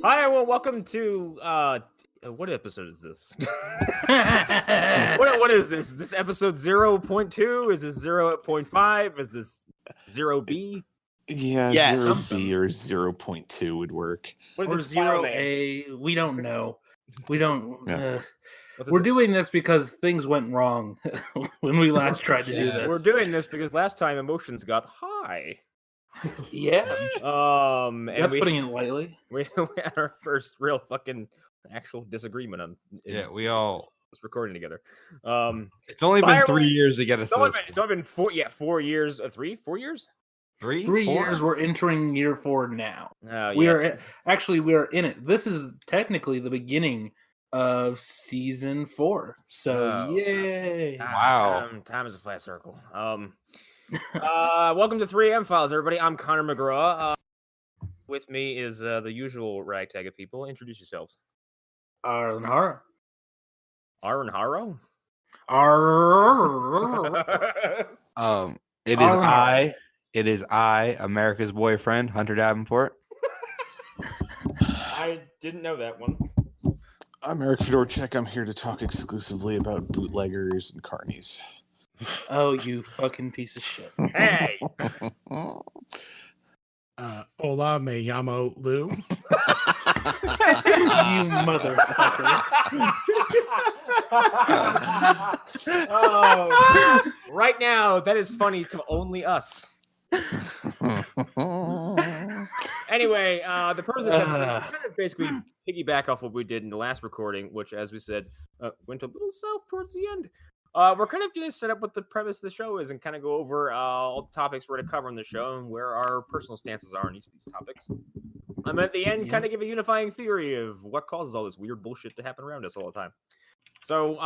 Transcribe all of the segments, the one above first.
Hi, everyone. Welcome to what episode is this? what is this? Is this episode 0.2? Is this 0.5? Is this 0B? Yeah, Yeah, 0B or 0.2 would work. What Or is this file name? 0A. We don't know. We don't. Yeah. We're doing this because things went wrong when we last tried to do this. We're doing this because last time emotions got high. Yeah. And That's putting it lightly. we had our first real fucking actual disagreement on. We all was recording together. It's only been 3 years to get us. It's only been 4 years. 4 years. 3 years. We're entering year 4 now. We are in it. This is technically the beginning of season 4. So yay! Wow. Time is a flat circle. Welcome to 3M Files, everybody. I'm Connor McGraw. With me is the usual ragtag of people. Introduce yourselves. Arlen Haro. Aaron Haro? It is I, America's boyfriend, Hunter Davenport. I didn't know that one. I'm Eric Fedorczyk. I'm here to talk exclusively about bootleggers and carnies. Oh, you fucking piece of shit. Hey! Hola, me llamo Lou. You motherfucker. Oh, right now, that is funny to only us. Anyway, the purpose of this episode is kind of basically piggyback off what we did in the last recording, which, as we said, went a little south towards the end. We're kind of going to set up what the premise of the show is and kind of go over all the topics we're going to cover in the show and where our personal stances are on each of these topics. And at the end, kind of give a unifying theory of what causes all this weird bullshit to happen around us all the time. So,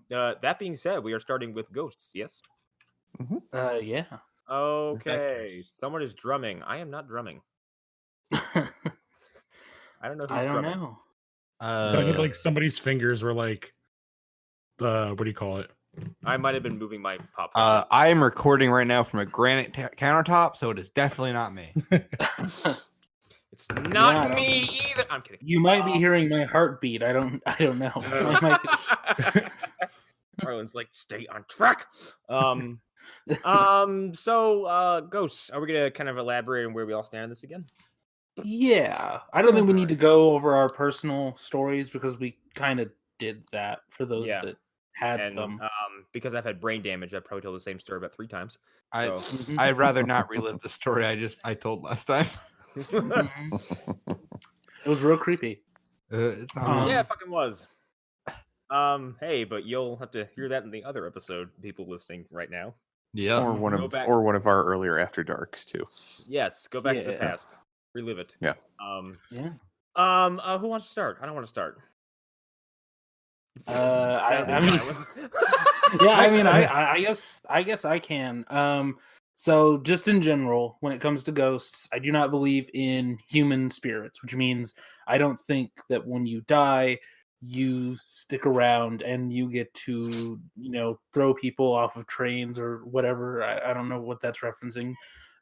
that being said, we are starting with ghosts, yes? Mm-hmm. Yeah. Okay. Someone is drumming. I am not drumming. I don't know who's drumming. Know. Sounded like somebody's fingers were like, what do you call it? I might have been moving my pop. I am recording right now from a granite countertop, so it is definitely not me. It's not me either. I'm kidding. You might be hearing my heartbeat. I don't know. Arlen's like, stay on track. So ghosts. Are we gonna kind of elaborate on where we all stand on this again? Yeah. I don't think we need to go over our personal stories because we kind of did that for those that had them. Because I've had brain damage, I've probably told the same story about 3 times. So. I'd rather not relive the story I told last time. It was real creepy. Yeah, it fucking was. Hey, but you'll have to hear that in the other episode, people listening right now. Yeah. Or one of our earlier After Darks too. Yes, go back to the past. Relive it. Yeah. Who wants to start? I don't want to start. I guess I can. So just in general, when it comes to ghosts, I do not believe in human spirits, which means I don't think that when you die, you stick around and you get to, throw people off of trains or whatever. I don't know what that's referencing.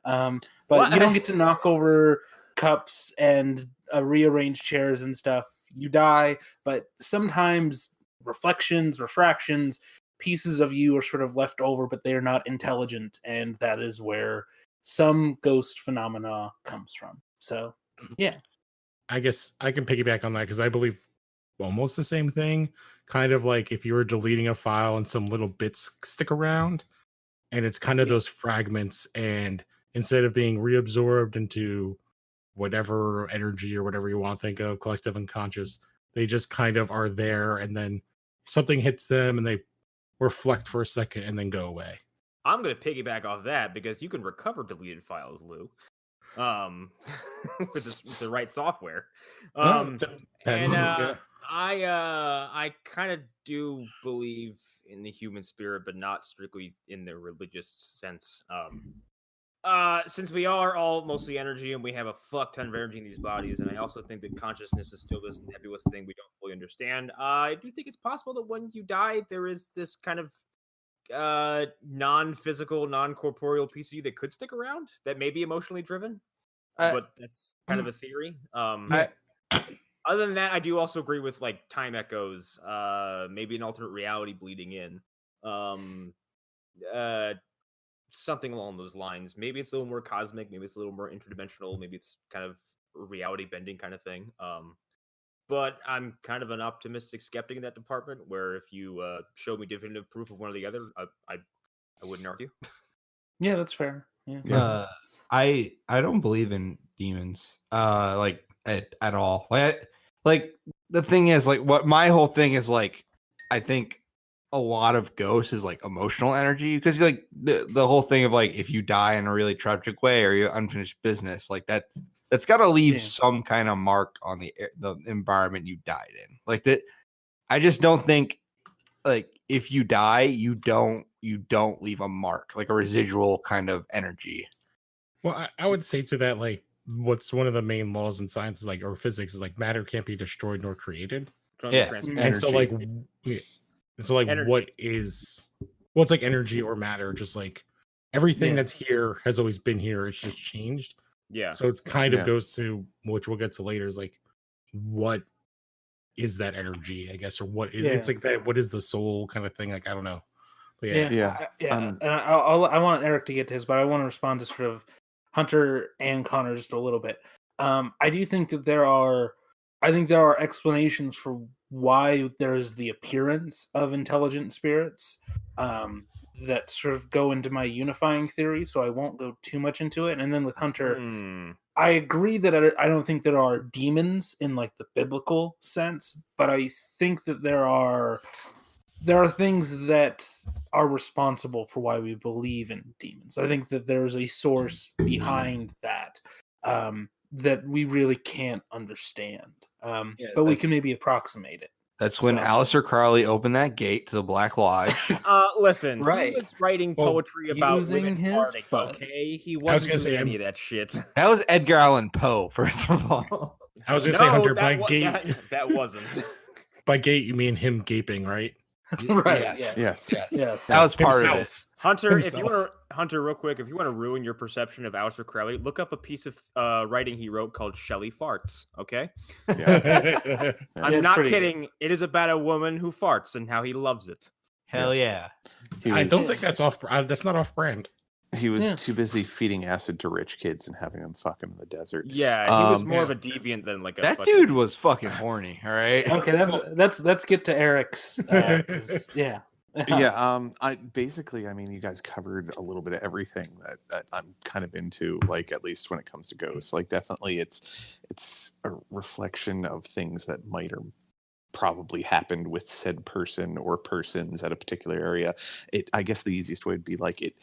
But you don't get to knock over cups and rearrange chairs and stuff. You die, but sometimes refractions, pieces of you are sort of left over, but they are not intelligent, and that is where some ghost phenomena comes from. So, yeah. I guess I can piggyback on that because I believe almost the same thing. Kind of like if you were deleting a file and some little bits stick around, and it's kind of those fragments, and instead of being reabsorbed into whatever energy or whatever you want to think of, collective unconscious, they just kind of are there, and then something hits them and they reflect for a second and then go away. I'm going to piggyback off that because you can recover deleted files, Lou, with the right software. I kind of do believe in the human spirit, but not strictly in the religious sense. Since we are all mostly energy and we have a fuck ton of energy in these bodies, and I also think that consciousness is still this nebulous thing we don't fully understand, I do think it's possible that when you die, there is this kind of non-physical, non-corporeal piece of you that could stick around, that may be emotionally driven, but that's kind of a theory. Other than that, I do also agree with like time echoes, maybe an alternate reality bleeding in, something along those lines. Maybe it's a little more cosmic, maybe it's a little more interdimensional, maybe it's kind of reality bending kind of thing. But I'm kind of an optimistic skeptic in that department, where if you show me definitive proof of one or the other, I wouldn't argue. Yeah, that's fair. Yeah. Yeah. I don't believe in demons, like at all. Like the thing is, like, what my whole thing is, like, I think a lot of ghosts is like emotional energy, because like the whole thing of like, if you die in a really tragic way or you're unfinished business, like that's got to leave some kind of mark on the environment you died in. Like that, I just don't think, like, if you die, you don't leave a mark, like a residual kind of energy. Well, I would say to that, like, what's one of the main laws in science is like, or physics is like, matter can't be destroyed nor created. Yeah. And so like, Energy. what is, well, it's like energy or matter, just like everything that's here has always been here. It's just changed. Yeah. So it's kind of goes to, which we'll get to later, is like, what is that energy, I guess, or what is it's like that, what is the soul kind of thing? Like, I don't know. But And I want Eric to get to his, but I want to respond to sort of Hunter and Connor just a little bit. I do think that there are explanations for why there's the appearance of intelligent spirits that sort of go into my unifying theory, so I won't go too much into it. And then with Hunter, I agree that I don't think there are demons in like the biblical sense, but I think that there are things that are responsible for why we believe in demons. I think that there's a source behind that that we really can't understand, but we can maybe approximate it. That's when Aleister Crowley opened that gate to the Black Lodge. Listen, Right. He was writing poetry about using women his farting, butt. okay? He wasn't gonna doing say, any of that shit. That was Edgar Allan Poe, first of all. I was gonna say, Hunter, by that gate, that wasn't. by gate you mean him gaping, right? Right. Yeah. Yes. Yes. That was part of it. Himself. Hunter, if Himself. you want to, Hunter, real quick, if you want to ruin your perception of Aleister Crowley, look up a piece of writing he wrote called Shelley Farts, okay? Yeah. I'm it's not pretty kidding. It is about a woman who farts and how he loves it. Hell yeah. I don't think that's off. That's not off brand. He was too busy feeding acid to rich kids and having them fuck him in the desert. Yeah, he was more of a deviant than like a That fucking... dude was fucking horny, all right? Okay, let's get to Eric's. 'Cause, yeah. I basically, I mean, you guys covered a little bit of everything that I'm kind of into, like, at least when it comes to ghosts. Like, definitely it's a reflection of things that might or probably happened with said person or persons at a particular area. I guess the easiest way would be like it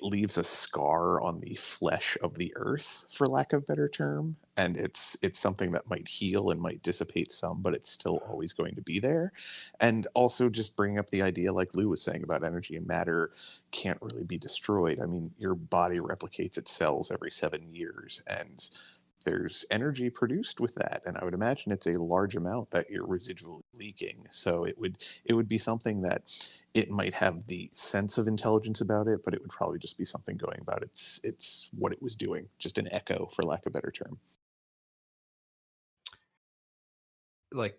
leaves a scar on the flesh of the earth, for lack of a better term, and it's something that might heal and might dissipate some, but it's still always going to be there. And also just bring up the idea, like Lou was saying, about energy and matter can't really be destroyed. I mean, your body replicates its cells every 7 years, and there's energy produced with that, and I would imagine it's a large amount that you're residually leaking. So it would be something that it might have the sense of intelligence about it, but it would probably just be something going about it's what it was doing, just an echo, for lack of a better term. Like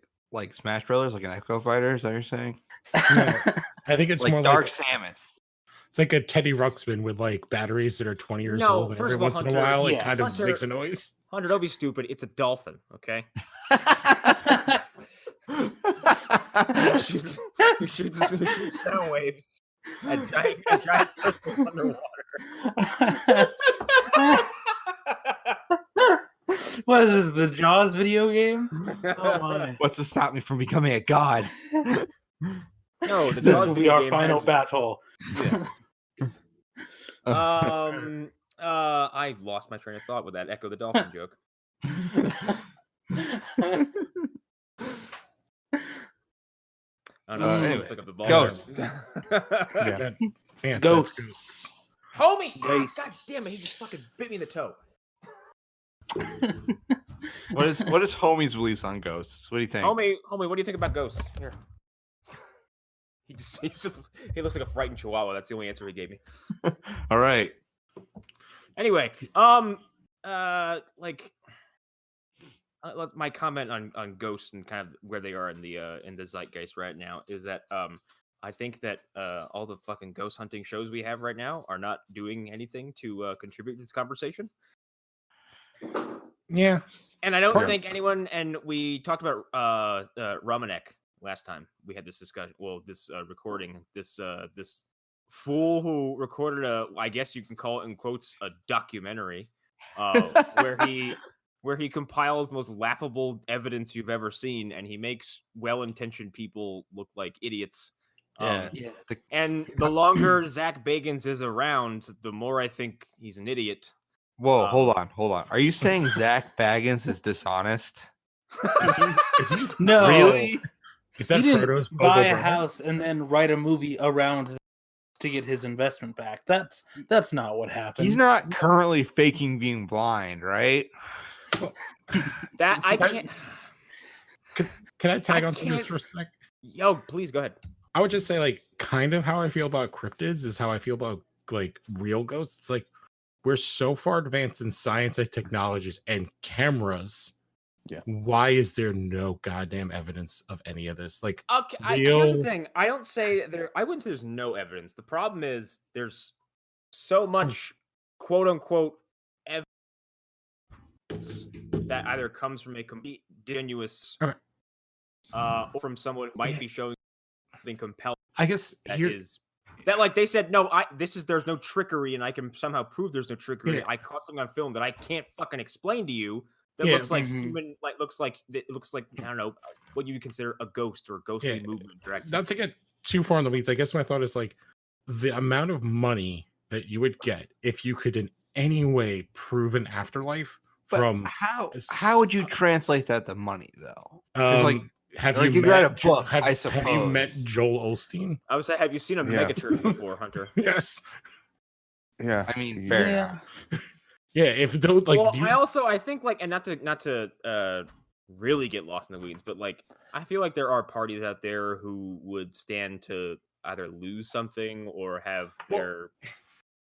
Smash Brothers, like an Echo Fighter, is that what you're saying? No, I think it's Like more Dark like Samus. it's like a Teddy Ruxpin with like batteries that are 20 years No, old, and first every of all, once in a Hunter, while it yes. kind of Hunter- makes a noise. Hunter, don't be stupid. It's a dolphin, okay? Who shoots sound waves at giant crystals underwater. What is this, the Jaws video game? Oh my. What's to stop me from becoming a god? No, the This Jaws will be video our game final has- battle. I lost my train of thought with that Echo the Dolphin joke. I don't know. Anyway, Let's pick up the ball. ghosts. Yeah. Man, Ghosts. Homie! Ghosts. God damn it, he just fucking bit me in the toe. What is Homie's release on ghosts? What do you think? Homie, what do you think about ghosts? Here. He looks like a frightened chihuahua. That's the only answer he gave me. All right. Anyway, like my comment on ghosts and kind of where they are in the zeitgeist right now is that I think that all the fucking ghost hunting shows we have right now are not doing anything to contribute to this conversation. Yeah. And I don't Yeah. think anyone. And we talked about Romanek last time we had this discussion. Well, this recording. This fool who recorded I guess you can call it in quotes a documentary, where he compiles the most laughable evidence you've ever seen, and he makes well-intentioned people look like idiots. Yeah. And the longer Zach Bagans is around, the more I think he's an idiot. Whoa, hold on. Are you saying Zach Baggins is dishonest? Is he No, Really? Is that he didn't Frodo's buy a brother? house and then write a movie around to get his investment back. That's not what happened. He's not currently faking being blind, right? That I can't. Can I tag I on to this can't- for a sec? Yo, please go ahead. I would just say, like, kind of how I feel about cryptids is how I feel about, like, real ghosts. It's like, we're so far advanced in science and technologies and cameras. Yeah. Why is there no goddamn evidence of any of this? Like, Okay, here's the thing. I don't say there. I wouldn't say there's no evidence. The problem is there's so much quote unquote evidence that either comes from a complete genuous, Okay. or from someone who might be showing something compelling. I guess That here, is that like they said no. There's no trickery, and I can somehow prove there's no trickery. Yeah. I caught something on film that I can't fucking explain to you. That Yeah, looks like mhm. human. Looks like I don't know what you would consider a ghost or a ghostly Yeah. movement. Direct. not to get too far in the weeds, I guess my thought is like the amount of money that you would get if you could in any way prove an afterlife But from how would you translate that to money though? 'Cause, like, have like, you if you read met a book, have I you met suppose. Joel Osteen? I would say, have you seen a Yeah. megachurch before, Hunter? Yes. Yeah. I mean, fair Yeah. enough. Yeah, if those like Well, do you- I think like, and not to really get lost in the weeds, but like I feel like there are parties out there who would stand to either lose something or have Well,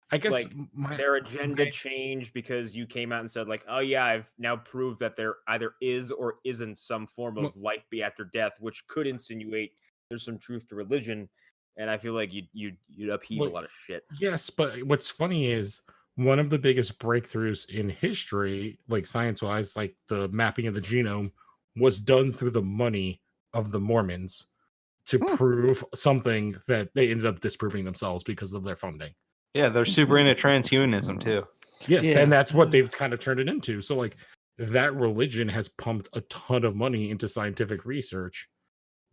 I guess like, my, their agenda my- change because you came out and said like, oh yeah, I've now proved that there either is or isn't some form of life be after death, which could insinuate there's some truth to religion. And I feel like you'd upheave a Well, lot of shit. yes, but what's funny is one of the biggest breakthroughs in history, like science-wise, like the mapping of the genome, was done through the money of the Mormons to prove something that they ended up disproving themselves because of their funding. Yeah, they're super into transhumanism too. Yes, Yeah. and that's what they've kind of turned it into. So, like, that religion has pumped a ton of money into scientific research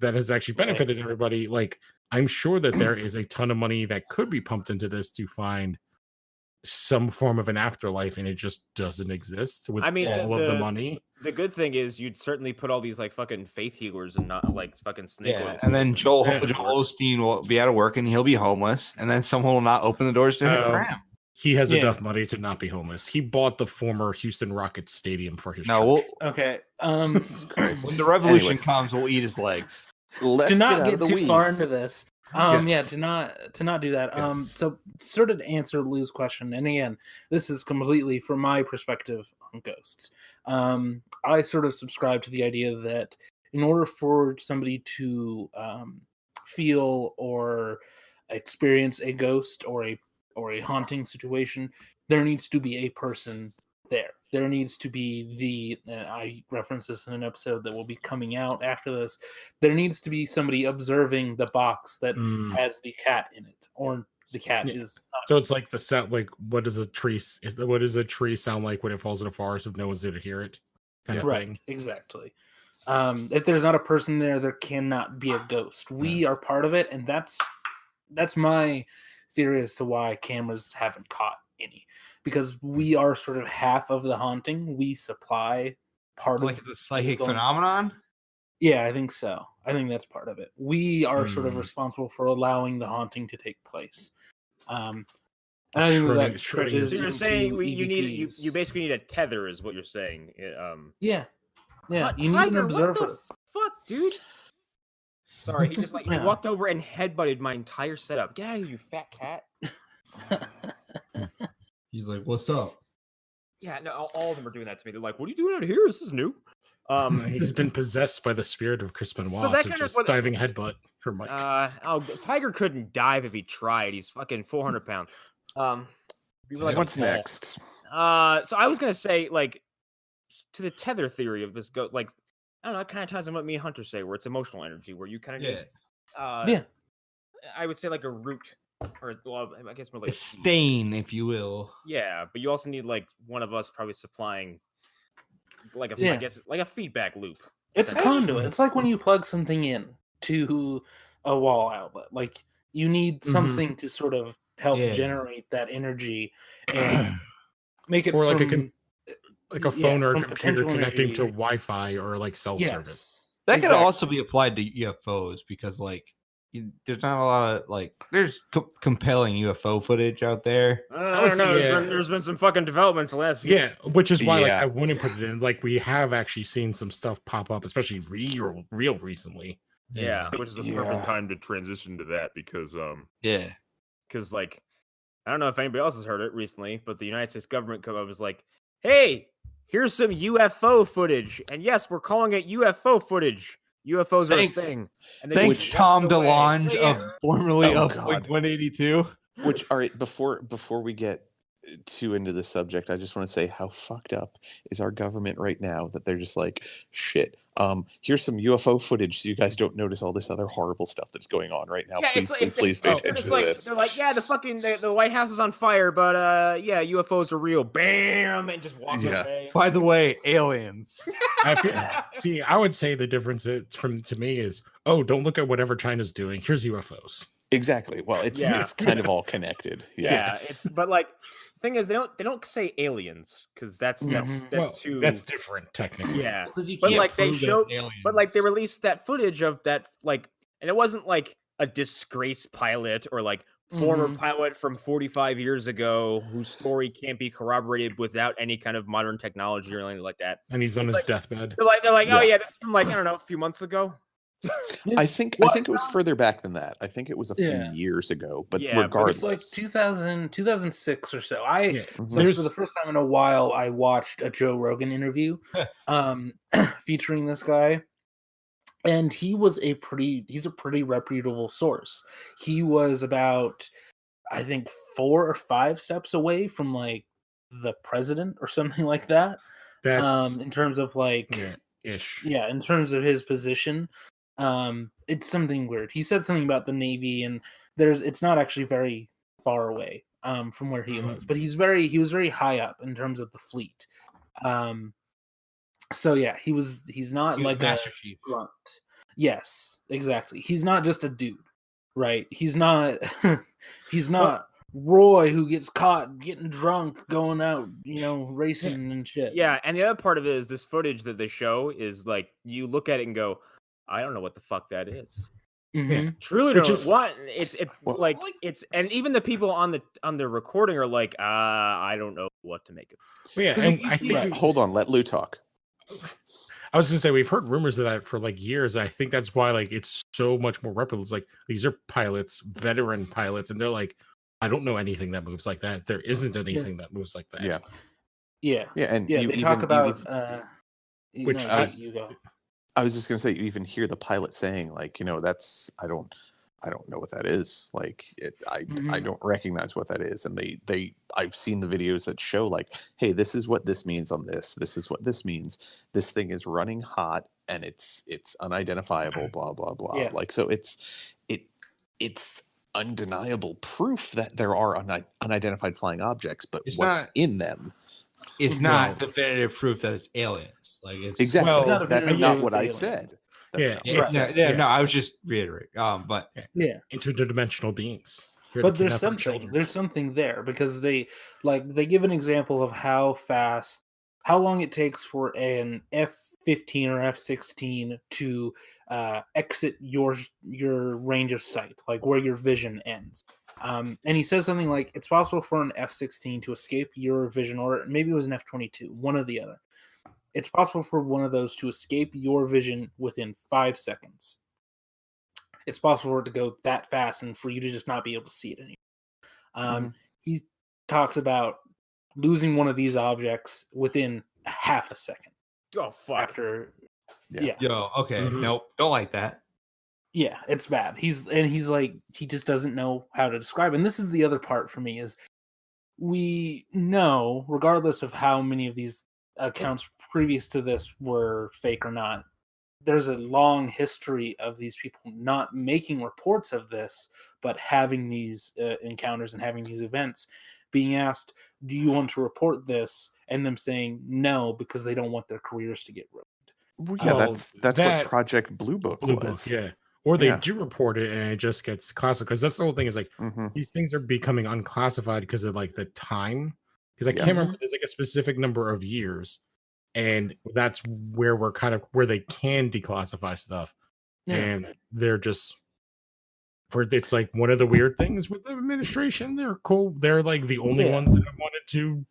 that has actually benefited everybody. Like, I'm sure that there is a ton of money that could be pumped into this to find some form of an afterlife, and it just doesn't exist with I mean, all of the money. The good thing is you'd certainly put all these like fucking faith healers and not like fucking snake oil. And then Joel Yeah. Osteen will be out of work and he'll be homeless, and then someone will not open the doors to him. for him. He has Yeah. enough money to not be homeless. He bought the former Houston Rockets stadium for his No, church. Okay. Jesus Christ. when the revolution Anyways. comes, we'll eat his legs. Let's to get not out get of the too weeds. far into this. Yeah, Yes. to not do that. Yes. So sort of to answer Lou's question, and again, this is completely from my perspective on ghosts. I sort of subscribe to the idea that in order for somebody to feel or experience a ghost or a haunting situation, there needs to be a person there. There needs to be I referenced this in an episode that will be coming out after this. There needs to be somebody observing the box that has the cat in it, or the cat Yeah. is not. So it's like the sound, like what does a tree sound like when it falls in a forest if no one's there to hear it, kind of Right, thing. exactly. If there's not a person there cannot be a ghost. We are part of it, and that's my theory as to why cameras haven't caught any. Because we are sort of half of the haunting. We supply part Like of the psychic going- phenomenon. Yeah, I think so. I think that's part of it. We are sort of Hmm. responsible for allowing the haunting to take place. And I think that stretches So you're into saying you EVPs. basically need a tether, is what you're saying. Yeah. What, You need Tiger, an observer. What the fuck, dude? Sorry, he just he Yeah. walked over and headbutted my entire setup. Get out of here, you fat cat. He's like, "What's up?" Yeah, no, all of them are doing that to me. They're like, "What are you doing out here? This is new." He's been possessed by the spirit of Chris Benoit So that to kind of just what- diving headbutt her mic. Tiger couldn't dive if he tried. He's fucking 400 pounds. Be like a What's ball. next? So I was gonna say, like, to the tether theory of this ghost, like, I don't know, it kind of ties in what me and Hunter say, where it's emotional energy, where you kind of Yeah. I would say like a root, or well, I guess more like A stain, if you will. Yeah, but you also need like one of us probably supplying, like I Yeah. guess like a feedback loop. It's a essentially. conduit. It's like when you plug something in to a wall outlet. Like you need something to sort of help Yeah. generate that energy and make it Or like from, like a phone or a from computer potential connecting to energy. Wi-Fi or like cell service. Yes. That could Exactly. also be applied to UFOs because, like, there's not a lot of like. There's compelling UFO footage out there. I don't know. There's been some fucking developments the last few. Yeah, which is why like Yeah. I wouldn't put it in. Like we have actually seen some stuff pop up, especially real recently. Yeah, which is a Yeah. perfect time to transition to that because Yeah. like I don't know if anybody else has heard it recently, but the United States government come up was like, "Hey, here's some UFO footage," and yes, we're calling it UFO footage. UFOs are Thanks. a thing. And they Thanks, just Tom walked away. DeLonge Yeah. of formerly Oh, of God. Blink 182. Which, all right, before we get too into the subject, I just want to say how fucked up is our government right now that they're just like, shit. Here's some UFO footage so you guys don't notice all this other horrible stuff that's going on right now. Yeah, Please, it's please pay like, attention it's to like, this. they're like, yeah, the White House is on fire, but yeah, UFOs are real. Bam, and just walk Yeah. away. By the way, aliens. See, I would say the difference to me is, oh, don't look at whatever China's doing. Here's UFOs. Exactly. Well, it's Yeah. it's kind of all connected. Yeah, but like, thing is, they don't say aliens because that's Well, too that's different technically. yeah. Because you But can't like they prove that showed, it's aliens. but like they released that footage of that, like, and it wasn't like a disgraced pilot or like former pilot from 45 years ago whose story can't be corroborated without any kind of modern technology or anything like that. And he's on his Like- deathbed. They're like, oh Yeah. yeah, this is from like I don't know, a few months ago. I think it was further back than that. I think it was a few Yeah. years ago. But Yeah, but regardless, It's like 2006 or so. Yeah. So for the first time in a while, I watched a Joe Rogan interview featuring this guy. And he's a pretty reputable source. He was about, I think, 4 or 5 steps away from like the president or something like that. That's In terms of like, ish. yeah, in terms of his position. It's something weird. He said something about the Navy, and it's not actually very far away from where he was, but he was very high up in terms of the fleet. So yeah, he's not He was like Master a Chief. grunt. Yes, exactly. He's not just a dude, right? He's not he's not Roy who gets caught getting drunk going out, racing and shit. Yeah, and the other part of it is this footage that they show is like you look at it and go, I don't know what the fuck that is. Mhm. Truly Which don't is- know what Well, like it's, and even the people on the recording are like, I don't know what to make of it. But yeah, and I think Right. hold on, let Lou talk. I was gonna say we've heard rumors of that for like years. I think that's why like it's so much more reputable. It's like these are pilots, veteran pilots, and they're like, I don't know anything that moves like that. There isn't anything that moves like that. Yeah. Yeah. Yeah, and Yeah, you they even, talk about which no, I- you go. I was just gonna say, you even hear the pilot saying, like, that's I don't know what that is. Like, I Mhm. don't recognize what that is. And I've seen the videos that show, like, hey, this is what this means on this. This is what this means. This thing is running hot and it's unidentifiable. Blah blah blah. Yeah. Like, so it's undeniable proof that there are unidentified flying objects, but It's what's not- in them? It's not definitive proof that it's aliens. Like it's Exactly. Well, It's not a That's video, not it's what I aliens. said. That's Yeah, not what it's- I said. No, I was just reiterating. But Yeah. interdimensional beings. Here to But there's kidnap our something children. there's something there because they give an example of how long it takes for an F-15 or F-16 to exit your range of sight, like where your vision ends. And he says something like it's possible for an F-16 to escape your vision, or maybe it was an F-22, one or the other. It's possible for one of those to escape your vision within 5 seconds. It's possible for it to go that fast and for you to just not be able to see it anymore. He talks about losing one of these objects within a half a second. Oh fuck. after. Yeah. Yeah. Yo, okay, Mhm. nope, don't like that. Yeah, it's bad. He's like, he just doesn't know how to describe. And this is the other part for me is we know, regardless of how many of these accounts previous to this were fake or not, there's a long history of these people not making reports of this, but having these encounters and having these events, being asked, do you want to report this? And them saying no, because they don't want their careers to get ruined. Well, yeah, Well, that's that- what Project Blue Book Blue was. Book, yeah. Or they Yeah. do report it and it just gets classified, because that's the whole thing is like hmm these things are becoming unclassified because of like the time. Because I Yeah. can't remember, there's like a specific number of years, and that's where we're kind of where they can declassify stuff, and they're just for it's like one of the weird things with the administration. They're cool. They're like the only Yeah. ones that have wanted to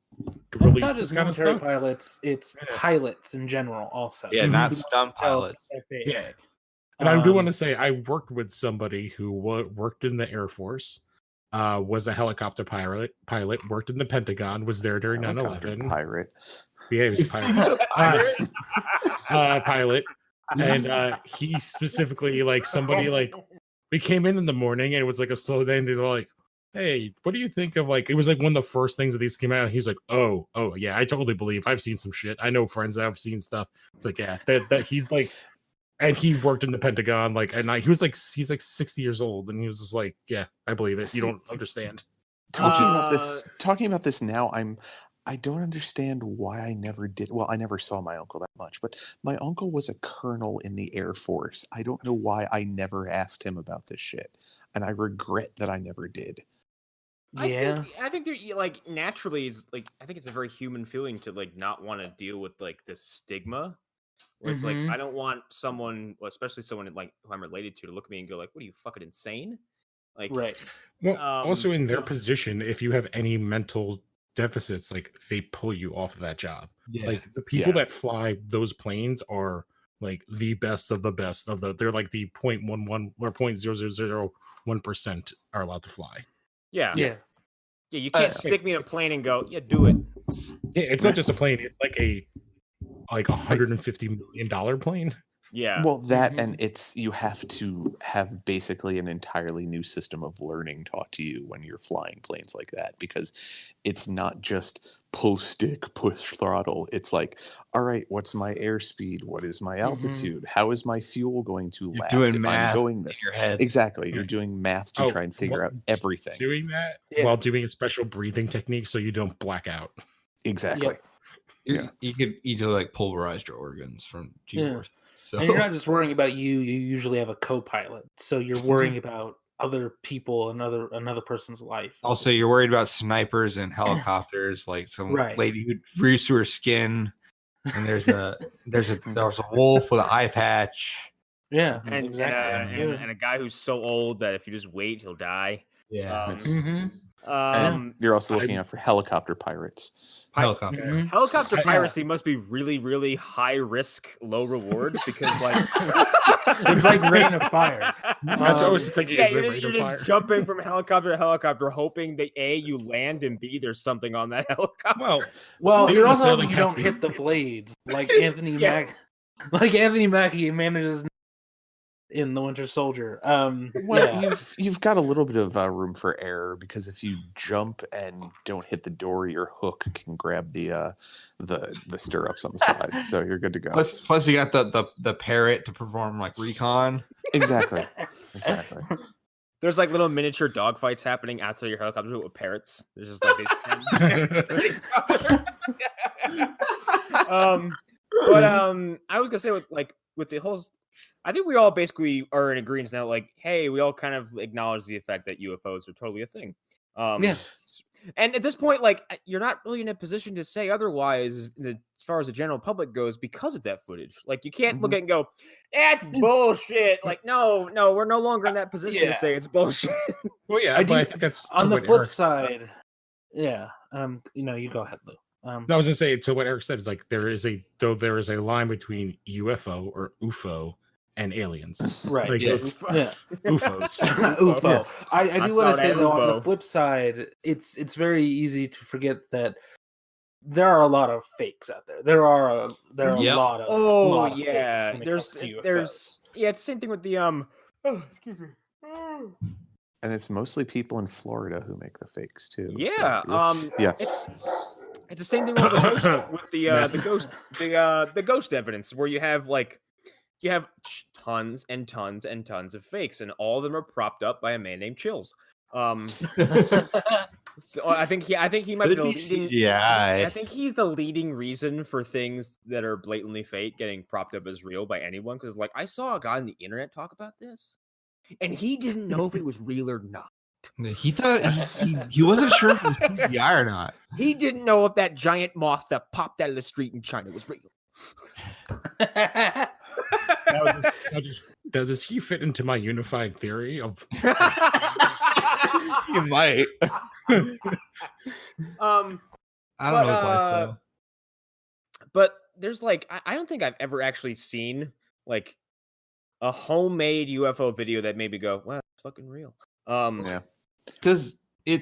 It's release not this just kind of military stuff. pilots, it's Yeah. pilots in general also. Yeah, not We don't stunt know pilots. FAA. Yeah. And I do Um, want to say I worked with somebody who worked in the Air Force, was a helicopter pilot, worked in the Pentagon, was there during Helicopter 9/11. pirate. Yeah, he was a pilot. Pilot. And he specifically, like, somebody, like, we came in the morning and it was like a slow day, and they were like, hey, what do you think of, like, it was like one of the first things that these came out. He's like, oh, yeah, I totally believe. I've seen some shit. I know friends that have seen stuff. It's like, yeah, that he's like, and he worked in the Pentagon, like, at night. He's like 60 years old, and he was just like, yeah, I believe it. You don't understand. Talking about this now, I don't understand why I never did. Well, I never saw my uncle that much, but my uncle was a colonel in the Air Force. I don't know why I never asked him about this shit, and I regret that I never did. yeah. I think there like naturally is like I think it's a very human feeling to like not want to deal with like this stigma. Where it's like Mhm. I don't want someone, well, especially someone like who I'm related to look at me and go like, "What are you fucking insane?" Like, Right. Well, also in their yeah. position, if you have any mental deficits, like, they pull you off of that job. Yeah. Like, the people Yeah. that fly those planes are like the best of the best of the. They're like the 0.11 or 0.0001% are allowed to fly. Yeah, Yeah. you can't stick me in a plane and go, "Yeah, do it." Yeah, it's not just a Yes. plane. It's like a $150 million plane. Yeah, Well, that Mhm. and it's you have to have basically an entirely new system of learning taught to you when you're flying planes like that, because it's not just pull stick, push throttle. It's like, all right, what's my airspeed? What is my altitude? How is my fuel going to You're last doing if math I'm going in this? your head. Exactly. Yeah. You're doing math to Oh, try and figure well, out everything. Doing that Yeah. while doing a special breathing technique so you don't black out. Exactly. Yep. Yeah. You could easily like pulverize your organs from G-force. So And you're not just worrying about you usually have a co-pilot. So you're worrying about other people and another person's life. also you're worried about snipers and helicopters, like some Right. lady who breathes through her skin, and there's a wolf with an eye patch. Yeah. and exactly. and a guy who's so old that if you just wait, he'll die. Yeah. Yes. Mhm. And you're also looking I'm- out for helicopter pirates. Helicopter. Mhm. Helicopter Yeah. piracy must be really, really high risk, low reward because like It's like Rain of Fire. That's what I was thinking. Yeah, Is it you're Rain just of Fire? jumping from helicopter to helicopter, hoping that A, you land, and B, there's something on that helicopter. Well, They you're don't also necessarily hoping you have don't to- hit the blades like Anthony Mackie manages in The Winter Soldier. Well, Yeah. you've got a little bit of room for error, because if you jump and don't hit the door, your hook can grab the stirrups on the side, so you're good to go. Plus you got the parrot to perform like recon. Exactly. There's like little miniature dogfights happening outside your helicopter with parrots. There's just like these. But I was gonna say with the whole, I think we all basically are in agreement now. Like, hey, we all kind of acknowledge the effect that UFOs are totally a thing. Yeah. And at this point, like, you're not really in a position to say otherwise as far as the general public goes because of that footage. Like, you can't look at it and go, "That's bullshit." Like, no, we're no longer in that position to say it's bullshit. Well, yeah, I but I do- think that's On to the what flip Eric- side, yeah. You go ahead, Lou. No, I was gonna say to what Eric said is like there is a line between UFO or UFO and aliens. Right. Like Yes. those Yeah. UFOs. UFO. Yeah. I I do want saw to say that though, on UFO. the flip side, it's very easy to forget that there are a lot of fakes out there. There are a lot of yeah. fakes when it There's comes to UFOs. it's the same thing with the excuse me. And it's mostly people in Florida who make the fakes too. Yeah. Yeah. It's the same thing with the ghost evidence, where you have tons and tons and tons of fakes, and all of them are propped up by a man named Chills. So I think he might be the leading. Yeah, I think he's the leading reason for things that are blatantly fake getting propped up as real by anyone. Because like I saw a guy on the internet talk about this, and he didn't know if it was real or not. He thought he wasn't sure if it was CGI or not. He didn't know if that giant moth that popped out of the street in China was real. Now, does he fit into my unified theory of? You might. I don't know if I so. But there's like I don't think I've ever actually seen like a homemade UFO video that made me go, wow, it's fucking real. Yeah. Because I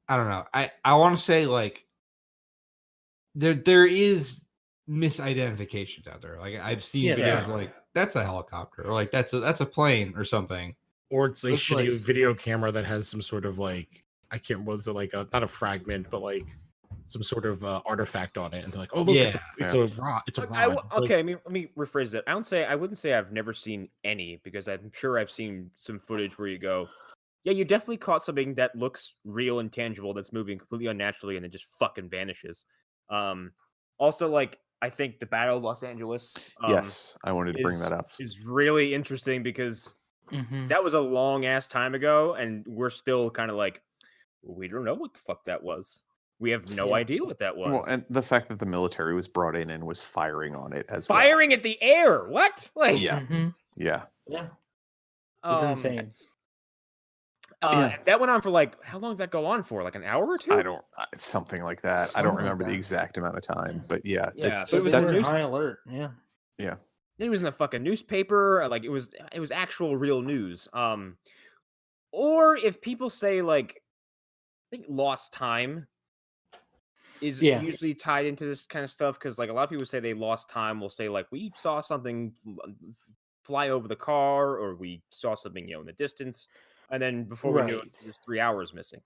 don't know. I want to say like there is misidentifications out there. Like I've seen videos like that's a helicopter, or like that's a plane or something. Or it's a shitty video camera that has some sort of like, I can't remember, was it like not a fragment, but like some sort of artifact on it, and they're like, "Oh look, it's a rod." It's a rod. Okay, let me rephrase that. I wouldn't say I've never seen any, because I'm sure I've seen some footage where you go, yeah, you definitely caught something that looks real and tangible that's moving completely unnaturally and then just fucking vanishes. Also, like I think the Battle of Los Angeles. Yes, I wanted to bring that up. Is really interesting because that was a long ass time ago, and we're still kind of like, we don't know what the fuck that was. We have no idea what that was. Well, and the fact that the military was brought in and was firing on it as firing at the air. What? Like, yeah. It's insane. That went on for like, how long did that go on for? Like an hour or two? Something like that. I don't remember the exact amount of time, but yeah. But it was in high alert. Yeah. Yeah. It was in the fucking newspaper. Like it was actual real news. Or if people say like, I think lost time is usually tied into this kind of stuff, because like a lot of people say they lost time will say like, we saw something fly over the car, or we saw something in the distance, and then before we knew it, there's 3 hours missing.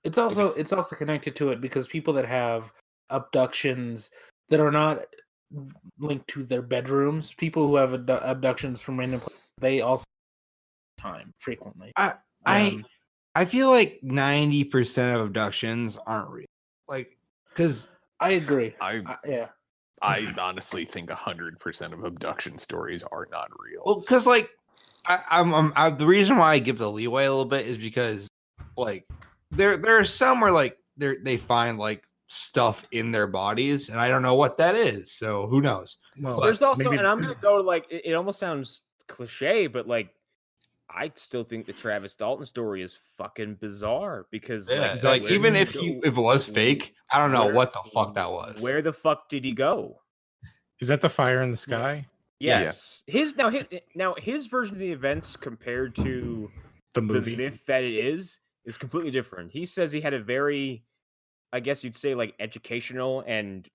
It's also connected to it because people that have abductions that are not linked to their bedrooms, people who have abductions from random places, they also time frequently. I feel like 90% of abductions aren't real. Like, because I agree. I honestly think 100% of abduction stories are not real. Well, because like, I'm the reason why I give the leeway a little bit is because like there are some where like they find like stuff in their bodies, and I don't know what that is. So who knows? Well, there's also, and I'm gonna go to like, it almost sounds cliche, but like, I still think the Travis Dalton story is fucking bizarre, because like even if it was fake, I don't know what the fuck that was. Where the fuck did he go? Is that the fire in the sky? Yes. His version of the events compared to the movie, the myth that it is completely different. He says he had a very, I guess you'd say, like educational and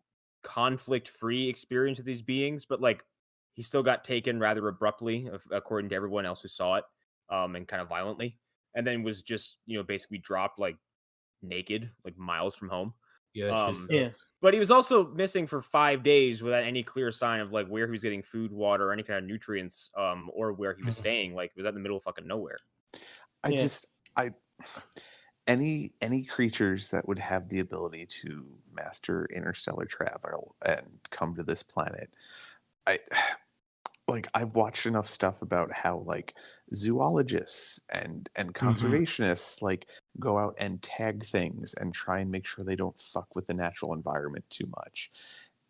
conflict-free experience with these beings, but like he still got taken rather abruptly, according to everyone else who saw it, and kind of violently, and then was just basically dropped like naked, like miles from home. But he was also missing for 5 days without any clear sign of like where he was getting food, water, or any kind of nutrients, or where he was staying. Like, it was out in the middle of fucking nowhere. Any creatures that would have the ability to master interstellar travel and come to this planet, I've watched enough stuff about how like zoologists and conservationists like go out and tag things and try and make sure they don't fuck with the natural environment too much,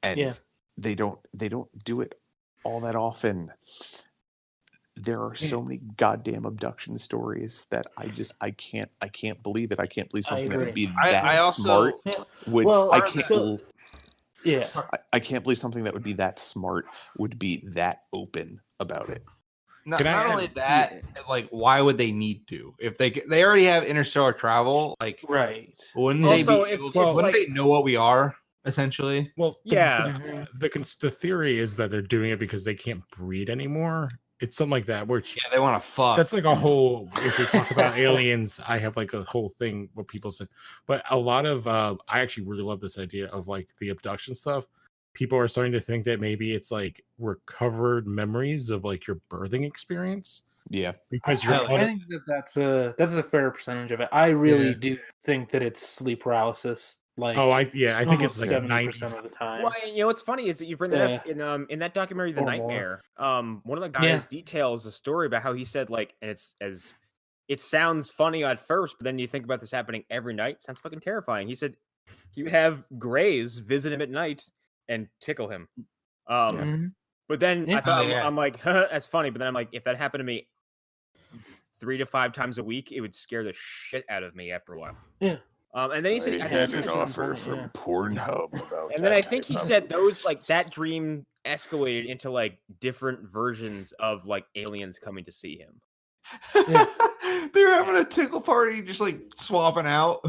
and they don't do it all that often. There are so many goddamn abduction stories that I can't believe it. I can't believe something that would be that smart would. I can't believe something that would be that smart would be that open about it. not only that, like, why would they need to? If they already have interstellar travel, like, right? Wouldn't Also, they be? it's Wouldn't like, they know what we are essentially? Well, yeah. The theory is that they're doing it because they can't breed anymore. It's something like that. Which Yeah, they want to fuck. that's like a whole. If we talk about aliens, I have like a whole thing where people say, but a lot of I actually really love this idea of like the abduction stuff. People are starting to think that maybe it's like recovered memories of like your birthing experience. Yeah, Because I think that's a fair percentage of it. I really do think that it's sleep paralysis. Like, I think it's like 70% of the time. Well, you know what's funny is that you bring that up in that documentary, The Nightmare. One of the guys details a story about how he said, like, and it sounds funny at first, but then you think about this happening every night. It sounds fucking terrifying. He said he would have grays visit him at night and tickle him. But then I thought, I'm like, that's funny. But then I'm like, if that happened to me 3 to 5 times a week, it would scare the shit out of me after a while. Yeah. And then he said, I had an offer from Pornhub about. And then I think he said those, like, that dream escalated into like different versions of like aliens coming to see him. Yeah. They were having a tickle party, just like swapping out.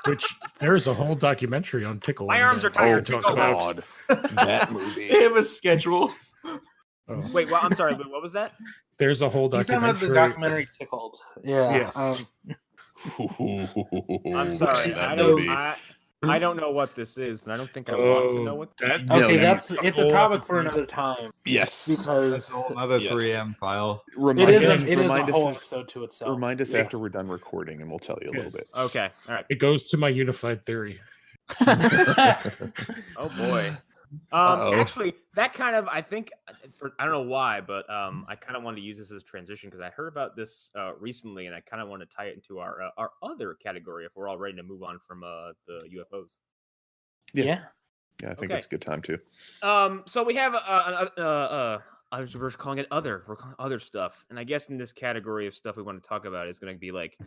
Which there's a whole documentary on tickle. My arms are tired. Oh God, that movie. They have a schedule. Oh. Wait, well, I'm sorry, Lou. What was that? There's a whole documentary. The documentary Tickled. Yeah. Yes. I'm sorry. I don't know what this is, and I don't think I want to know what this is. Okay, it's a topic for another time. Yes. Because that's another 3M file. It is a whole episode to itself. Remind us after we're done recording, and we'll tell you a little bit. Okay. All right. It goes to my unified theory. Oh boy. Actually, that kind of, I think, I don't know why, but I kind of wanted to use this as a transition because I heard about this recently, and I kind of want to tie it into our other category if we're all ready to move on from the UFOs. Yeah, I think it's a good time too. So we have we're calling it other. We're calling it other stuff, and I guess in this category of stuff we want to talk about is going to be like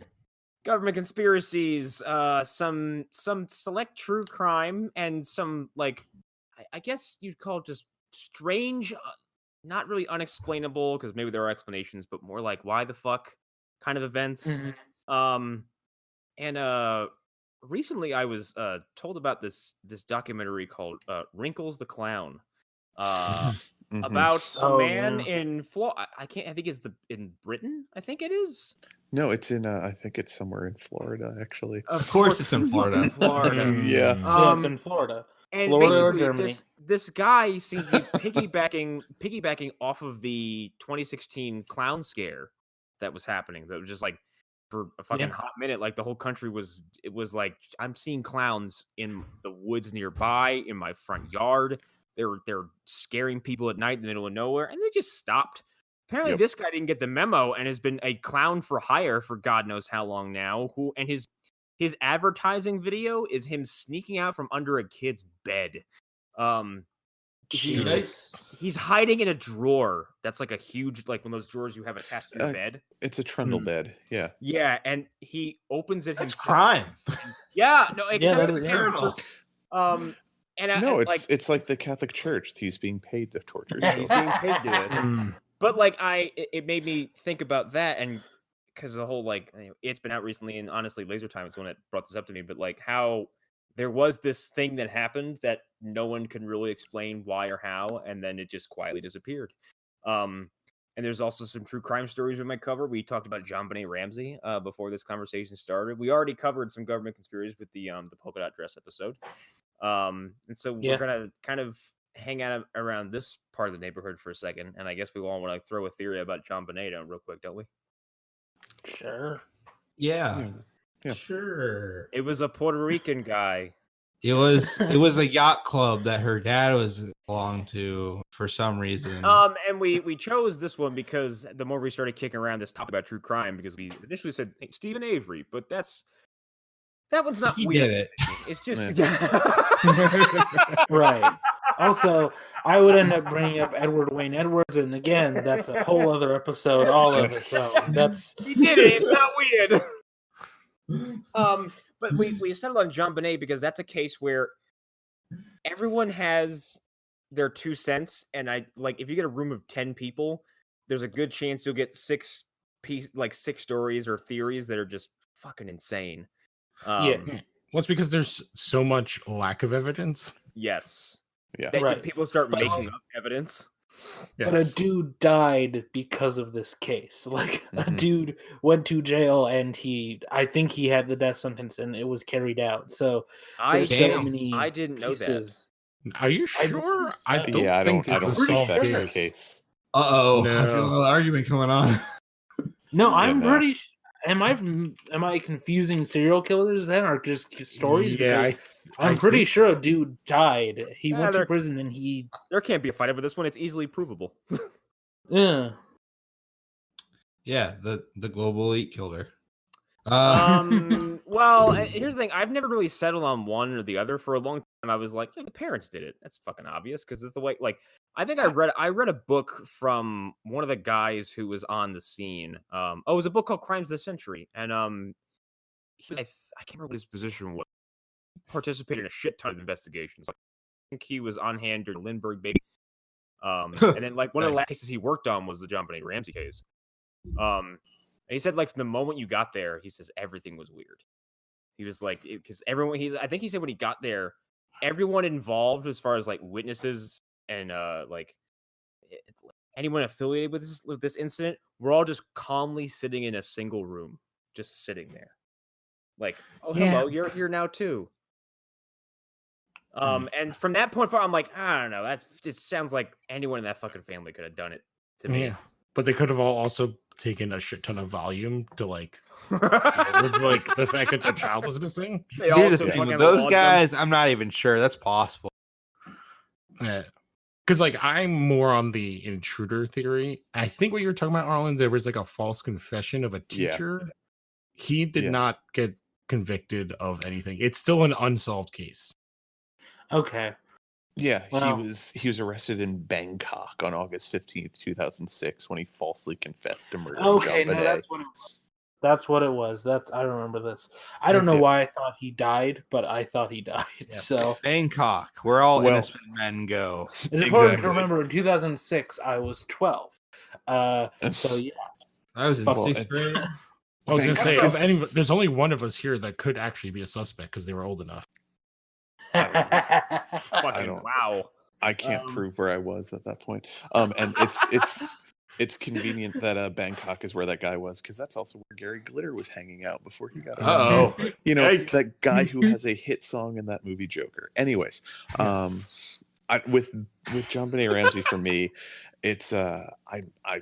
government conspiracies, some select true crime, and some like. I guess you'd call it just strange, not really unexplainable, because maybe there are explanations, but more like why the fuck kind of events. And recently I was told about this documentary called Wrinkles the Clown, about a man in Florida. I think it's in Britain. I think it is. No, it's in. I think it's somewhere in Florida, actually. Of course, it's in Florida. Yeah, it's in Florida. And Florida or basically, Germany. this guy seems to be piggybacking off of the 2016 clown scare that was happening. That was just like for a fucking hot minute, like the whole country was like, I'm seeing clowns in the woods nearby, in my front yard. They're scaring people at night in the middle of nowhere, and they just stopped. Apparently, this guy didn't get the memo and has been a clown for hire for God knows how long now. His advertising video is him sneaking out from under a kid's bed. He's hiding in a drawer that's like a huge, like one of those drawers you have attached to your bed. It's a trundle bed. Yeah. Yeah, and he opens it himself. Crime. Yeah, no, except it's criminal. It's like the Catholic Church. He's being paid to torture. He's being paid to this. But like it made me think about that, and because the whole like it's been out recently, and honestly, Laser Time is the one that brought this up to me. But like how there was this thing that happened that no one can really explain why or how, and then it just quietly disappeared. And there's also some true crime stories we might cover. We talked about JonBenet Ramsey before this conversation started. We already covered some government conspiracies with the polka dot dress episode. And so we're gonna kind of hang out around this part of the neighborhood for a second, and I guess we all want to throw a theory about JonBenet down real quick, don't we? Sure. Yeah. Sure. It was a Puerto Rican guy. It was a yacht club that her dad was belonged to for some reason. And we chose this one because the more we started kicking around this topic about true crime, because we initially said Stephen Avery, but that one's not He weird. did it. It's just Right. Also, I would end up bringing up Edward Wayne Edwards, and again, that's a whole other episode all of its own. That's he did it. It's not weird. But we settled on JonBenet because that's a case where everyone has their 2 cents, and I like if you get a room of 10 people, there's a good chance you'll get 6 stories or theories that are just fucking insane. Yeah. Well, it's because there's so much lack of evidence. Yes. Yeah. That Right. people start But, making up evidence. But a Yes. dude died because of this case. Like a Mhm. dude went to jail and I think he had the death sentence and it was carried out. So there's so Damn. many I didn't know that. pieces. Are you I sure? believe I so. don't Yeah, I think don't it's a think solved that's the case. case. I No. feel an argument going on. No, I'm no. pretty. Am I confusing serial killers then, or just stories? Yeah, Because I I'm pretty think sure a dude died. He Yeah, went to they're- prison and he. There can't be a fight over this one. It's easily provable. Yeah. Yeah, the global elite killed her. Well, here's the thing. I've never really settled on one or the other for a long time. I was like, yeah, the parents did it. That's fucking obvious because it's the way. Like, I think I read a book from one of the guys who was on the scene. It was a book called Crimes of the Century, and he was, I can't remember what his position was. He participated in a shit ton of investigations. I think he was on hand during the Lindbergh baby. And then like one of the last cases he worked on was the John Benet Ramsey case. And he said, like, from the moment you got there, he says everything was weird. He was like, because everyone, I think he said when he got there, everyone involved, as far as like witnesses and like anyone affiliated with this incident, we're all just calmly sitting in a single room, just sitting there. Like, oh, hello, you're here now too. And from that point forward, I'm like, I don't know, that just sounds like anyone in that fucking family could have done it to me. Yeah, but they could have all also taken a shit ton of volume to like, like the fact that their child was missing. They Here's the also thing, fucking with those logged them. guys, I'm not even sure that's possible. Yeah. Because like I'm more on the intruder theory. I think what you were talking about, Arlen, there was like a false confession of a Yeah. teacher. He did Yeah. not get convicted of anything. It's still an unsolved case. Okay. Yeah, Wow. he was arrested in Bangkok on August 15th, 2006, when he falsely confessed to murdering Okay. John No, Benet. that's what it was. That's what it was. I remember this. I don't know Yeah. why I thought he died, but I thought he died. Yeah. So Bangkok, where all Well, innocent men go. it's important Exactly. to remember in 2006 I was 12. So yeah. I was in Fuck. Well, sixth it's- grade. I was going to say, Bangkok if is- there's only one of us here that could actually be a suspect because they were old enough. Fucking don't- wow. I can't prove where I was at that point. And it's convenient that Bangkok is where that guy was, because that's also where Gary Glitter was hanging out before he got arrested. Uh-oh. You know, Yikes. that guy who has a hit song in that movie Joker. Anyways, with John Benet Ramsey, for me, it's I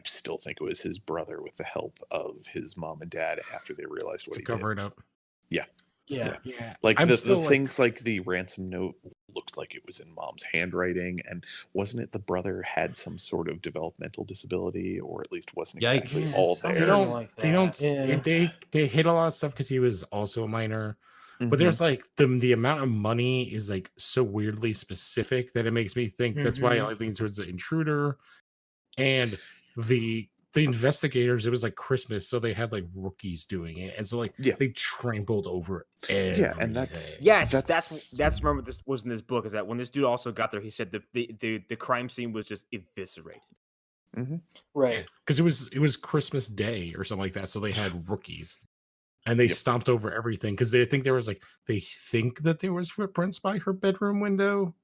still think it was his brother with the help of his mom and dad after they realized what To he cover did. it up. Yeah. Yeah. Like I'm the still, like- things like the ransom note looked like it was in mom's handwriting, and wasn't it the brother had some sort of developmental disability, or at least wasn't Yikes. exactly Yeah, all something They there. don't. like They don't. that, yeah. They hit a lot of stuff because he was also a minor. But Mhm. there's like the amount of money is like so weirdly specific that it makes me think that's why I lean towards the intruder and the investigators. It was like Christmas, so they had like rookies doing it, and so like Yeah. they trampled over Yeah, and that's- everything. Yes, That's- that's remember this was in this book, is that when this dude also got there, he said the crime scene was just eviscerated. Right. because it was Christmas Day or something like that, so they had rookies. And they Yep. stomped over everything because they think that there was footprints by her bedroom window.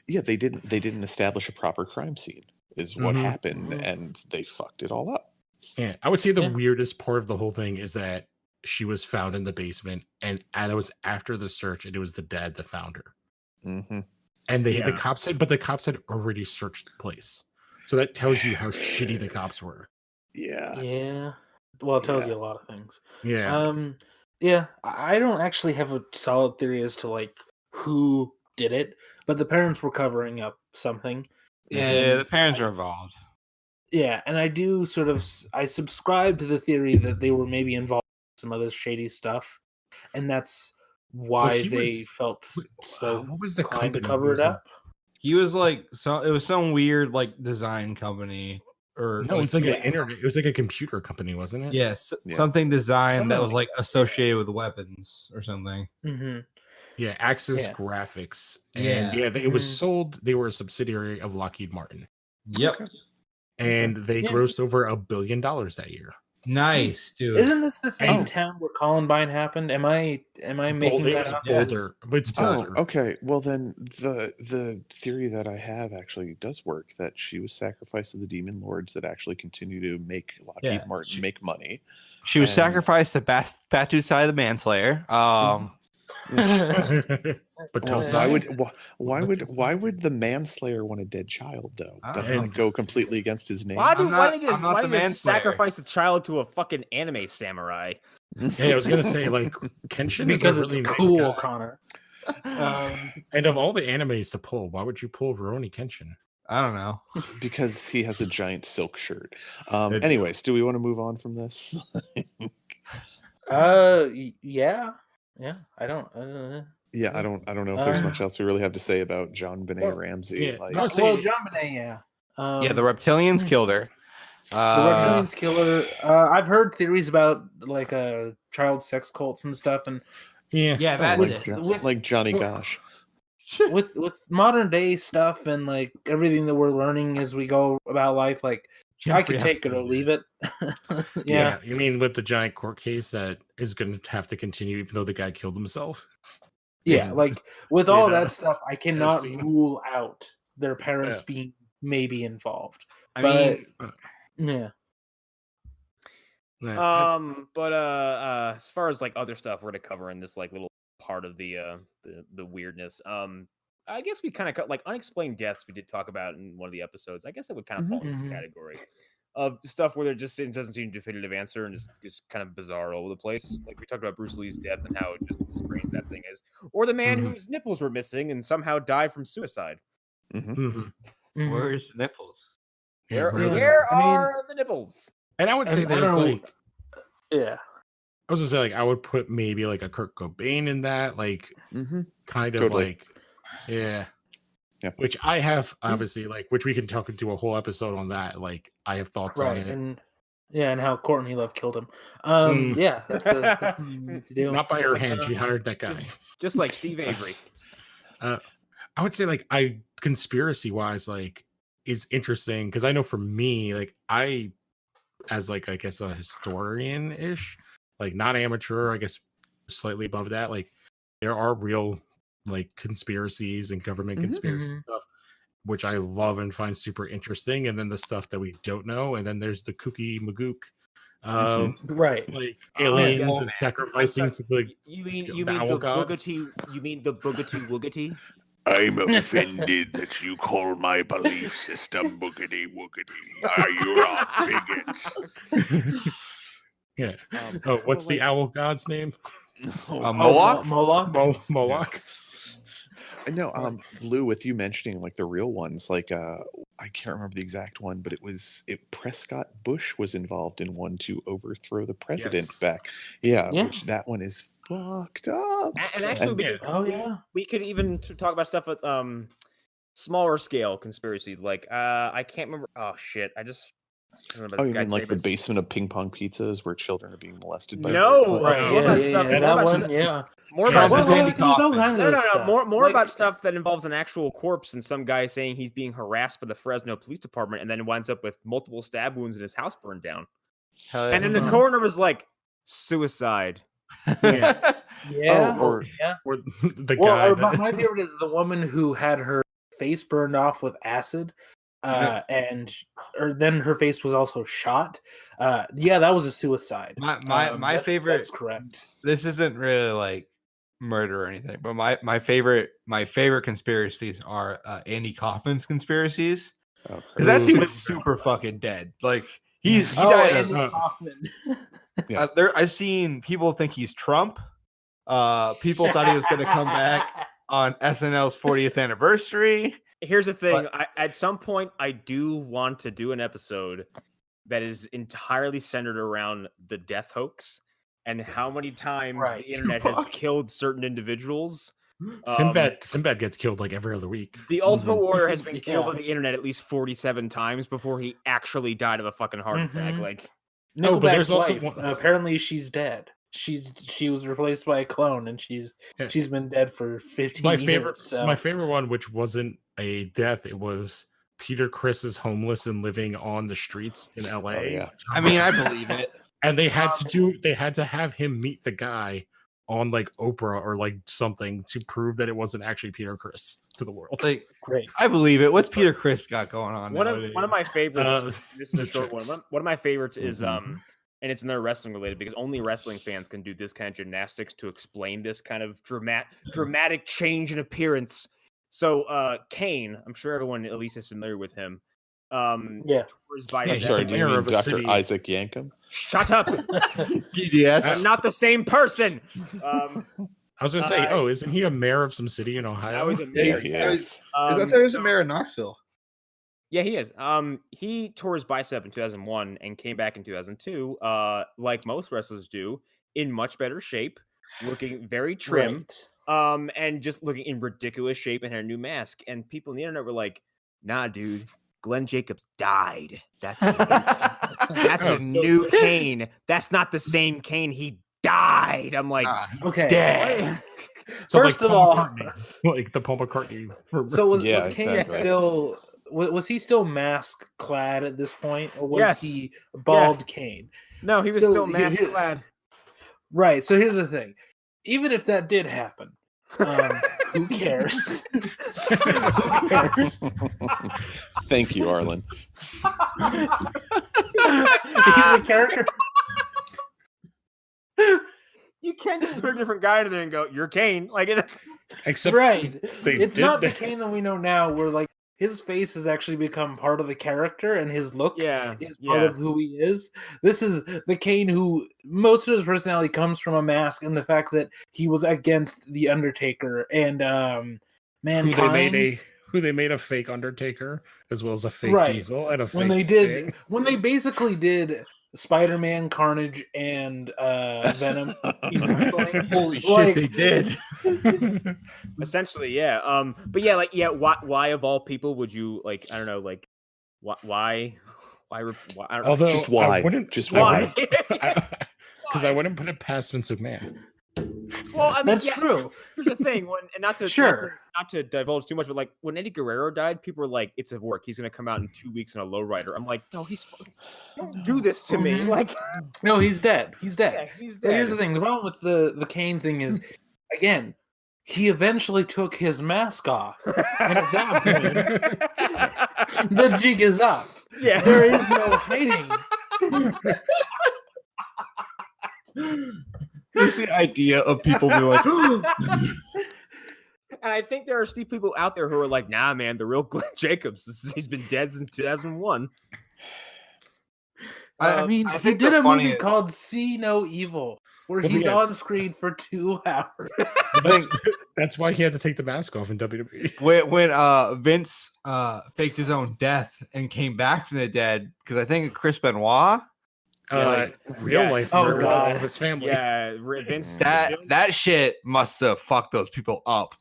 Yeah, they didn't establish a proper crime scene, is what Mhm. happened, Mhm. and they fucked it all up. Yeah, I would say the Yeah. weirdest part of the whole thing is that she was found in the basement, and that was after the search, and it was the dad that found her. Hmm. And the Yeah. cops had already searched the place, so that tells you how shitty the cops were. Yeah. Yeah. Well, it tells Yeah. you a lot of things. Yeah, Yeah, I don't actually have a solid theory as to like who did it, but the parents were covering up something. Yeah, the and parents are involved. Yeah, and I do I subscribe to the theory that they were maybe involved in some other shady stuff, and that's why he they was- felt so what was the inclined to company? cover it Was up. He was like it was some weird like design company or No, it was like Yeah. an internet. It was like a computer company, wasn't it? yes, Yeah. something design Something that was like like associated with weapons or something. Mm-hmm. Yeah, Axis Yeah. Graphics. And it was sold. They were a subsidiary of Lockheed Martin. Yep. And they Yeah. grossed over $1 billion that year. Nice, dude. Isn't this the same Oh. town where Columbine happened? Am I making It that was up? Boulder. It's Boulder. Oh, okay. Well, then the theory that I have actually does work. That she was sacrificed to the demon lords that actually continue to make Lockheed Martin make money. She was And- sacrificed to Batu Side of the Manslayer. But Well, Telsai- why would the manslayer want a dead child though? I don't Doesn't know. that go completely against his name? Why do I'm why not- they just, I'm not why the they just manslayer. sacrifice a child to a fucking anime samurai? Yeah, I was gonna say like Kenshin Because is a it's really cool, nice guy. Connor. And of all the animes to pull, why would you pull Rurouni Kenshin? I don't know. Because he has a giant silk shirt. Good. Anyways, do we want to move on from this? Yeah. I don't. Yeah, I don't know if there's Uh, much else we really have to say about John Benet Well, Ramsey. yeah, Like, I would say- Well, John Bonet, yeah. Yeah, the reptilians killed her. The reptilians killer. I've heard theories about like child sex cults and stuff, and Yeah. Yeah, oh, that's like, it. with- Johnny with- Gosh. with modern day stuff and like everything that we're learning as we go about life, like I could take it or leave it. Yeah. You mean with the giant court case that is going to have to continue even though the guy killed himself? Yeah, like with all know, that stuff, I cannot seen- rule out their parents Yeah. being maybe involved. I But mean, yeah, Yeah. But as far as like other stuff we're to cover in this like little part of the weirdness, I guess we kind of like unexplained deaths we did talk about in one of the episodes. I guess that would kind of fall in this Mhm. category of stuff where there just doesn't seem a definitive answer and just kind of bizarre all over the place. Like we talked about Bruce Lee's death and how just strange that thing is, or the man Mhm. whose nipples were missing and somehow died from suicide. Mhm. Mhm. Mhm. where's nipples? Yeah, Where, really. where I mean- are the nipples? And I would say I don't there's know. like Yeah, I was gonna say like I would put maybe like a Kurt Cobain in that, like Mhm. kind of Totally. like yeah. Yeah. Which I have obviously like which we can talk into a whole episode on that. Like I have thoughts on right, it. and how Courtney Love killed him. Mm. Yeah, that's something we need to do. Not by her hand, she hired that guy. Just like Steve Avery. I would say like conspiracy wise like is interesting because I know for me like I as like I guess a historian ish like not amateur I guess slightly above that like there are real like conspiracies and government Mhm. conspiracy Mhm. stuff which I love and find super interesting and then the stuff that we don't know and then there's the kooky magook Right. like Oh, aliens yeah. and sacrificing to the You mean The owl god? boogity? You mean the boogity woogity? I'm offended that you call my belief system boogity woogity. You're a bigot. yeah Well, what's the like- owl god's name Moloch? Moloch. Moloch. No, Lou, with you mentioning like the real ones, like I can't remember the exact one, but Prescott Bush was involved in one to overthrow the president Yes. back. Yeah, Yeah. which that one is fucked up. And actually, we Yeah. could, Oh yeah. we could even talk about stuff at smaller scale conspiracies. Like I can't remember. Oh shit! I just don't remember Oh, this you guy's mean like name, the but- basement of ping pong pizzas where children are being molested by No, birds? Right. more Yeah, about yeah, stuff- yeah, more that about one. stuff- Yeah. More Well, about well, stuff. well, there's all kinds No, of no, no. stuff. More Like- about stuff that involves an actual corpse and some guy saying he's being harassed by the Fresno Police Department, and then winds up with multiple stab wounds and his house burned down. Hell And then the Mhm. coroner was like, "Suicide." Yeah. Yeah. or- yeah. or the Well, guy my, that, my favorite is the woman who had her face burned off with acid, or then her face was also shot. Yeah, that was a suicide. My That's favorite. That's correct. This isn't really like murder or anything, but my favorite conspiracies are Andy Kaufman's conspiracies. Oh, Because that Ooh. dude's super fucking dead. Like he Oh, died. Andy uh, Kaufman. Yeah. I've seen people think he's Trump. People thought he was going to come back on SNL's 40th anniversary. Here's the thing. But- At some point, I do want to do an episode that is entirely centered around the death hoax and how many times Right. the internet has Fuck. killed certain individuals. Sinbad gets killed like every other week. The Ultimate Warrior has been killed Yeah. by the internet at least 47 times before he actually died of a fucking heart attack. Mhm. Like, No, but Nickelback's there's also wife, one- apparently she's dead. she was replaced by a clone, and she's been dead for 15 years. My favorite one, which wasn't a death, it was Peter Criss is homeless and living on the streets in LA. Oh, yeah. I mean, I believe it. And they had to have him meet the guy on like Oprah or like something to prove that it wasn't actually Peter Criss to the world. Like, Great. I believe it. What's Peter Criss got going on? One nowadays? of my favorites. This is a short one. chicks. One of my favorites is and it's another wrestling related because only wrestling fans can do this kind of gymnastics to explain this kind of dramatic change in appearance. So Kane, I'm sure everyone at least is familiar with him. Yeah. I'm sorry, do you mean Dr. Isaac Yankem? Shut up. GDS. I'm not the same person. I was gonna say, isn't he a mayor of some city in Ohio? I was a Yeah, mayor. he is. I thought there was a mayor in Knoxville. Yeah, he is. He tore his bicep in 2001 and came back in 2002, like most wrestlers do, in much better shape, looking very trim, and just looking in ridiculous shape and had a new mask. And people on the internet were like, "Nah, dude, Glenn Jacobs died. That's a new Kane. That's not the same Kane. He died." I'm like, okay. dead. So First like of all, like the Paul McCartney. so was Yeah, Kane exactly. still? Was he still mask clad at this point, or was Yes. he bald Kane? No, he was So still mask clad. Right. So here's the thing: even if that did happen, who cares? Who cares? Thank you, Arlen. He's a character. You can't just put a different guy in there and go, "You're Kane." Like it. Except Right. they It's did not the that. Kane that we know now, where like his face has actually become part of the character, and his look is part of who he is. This is the Kane who most of his personality comes from a mask and the fact that he was against the Undertaker and Mankind. Who they made a fake Undertaker as well as a fake Right. Diesel and a fake when they basically did Spider-Man, Carnage, and Venom in wrestling. Holy Like- shit, they did. Sting. Essentially, yeah. But yeah, like, yeah. Why of all people would you like? I don't know, like, why? I don't know. Although Just why? I wouldn't, Just Why? because I wouldn't put it past Vince McMahon. Well, I mean, That's yeah, trure. Here's the thing, and not to divulge too much, but like when Eddie Guerrero died, people were like, "It's a work. He's gonna come out in 2 weeks in a lowrider." I'm like, "No, don't do this to me." Like, No, he's dead. He's dead. yeah, he's But dead. here's the thing: the problem with the Kane thing is, again, he eventually took his mask off, and at that point, the jig is up. Yeah, There is no hiding. It's the idea of people being like, And I think there are still people out there who are like, "Nah, man, the real Glenn Jacobs. He's been dead since 2001." I mean, I he think did the a movie funniest- called "See No Evil," where Well, he's yeah. on screen for 2 hours. That's why he had to take the mask off in WWE. when Vince faked his own death and came back from the dead, because I think Chris Benoit, Real yes. life Oh, murder God. of his family. Yeah, Vince. that shit must have fucked those people up.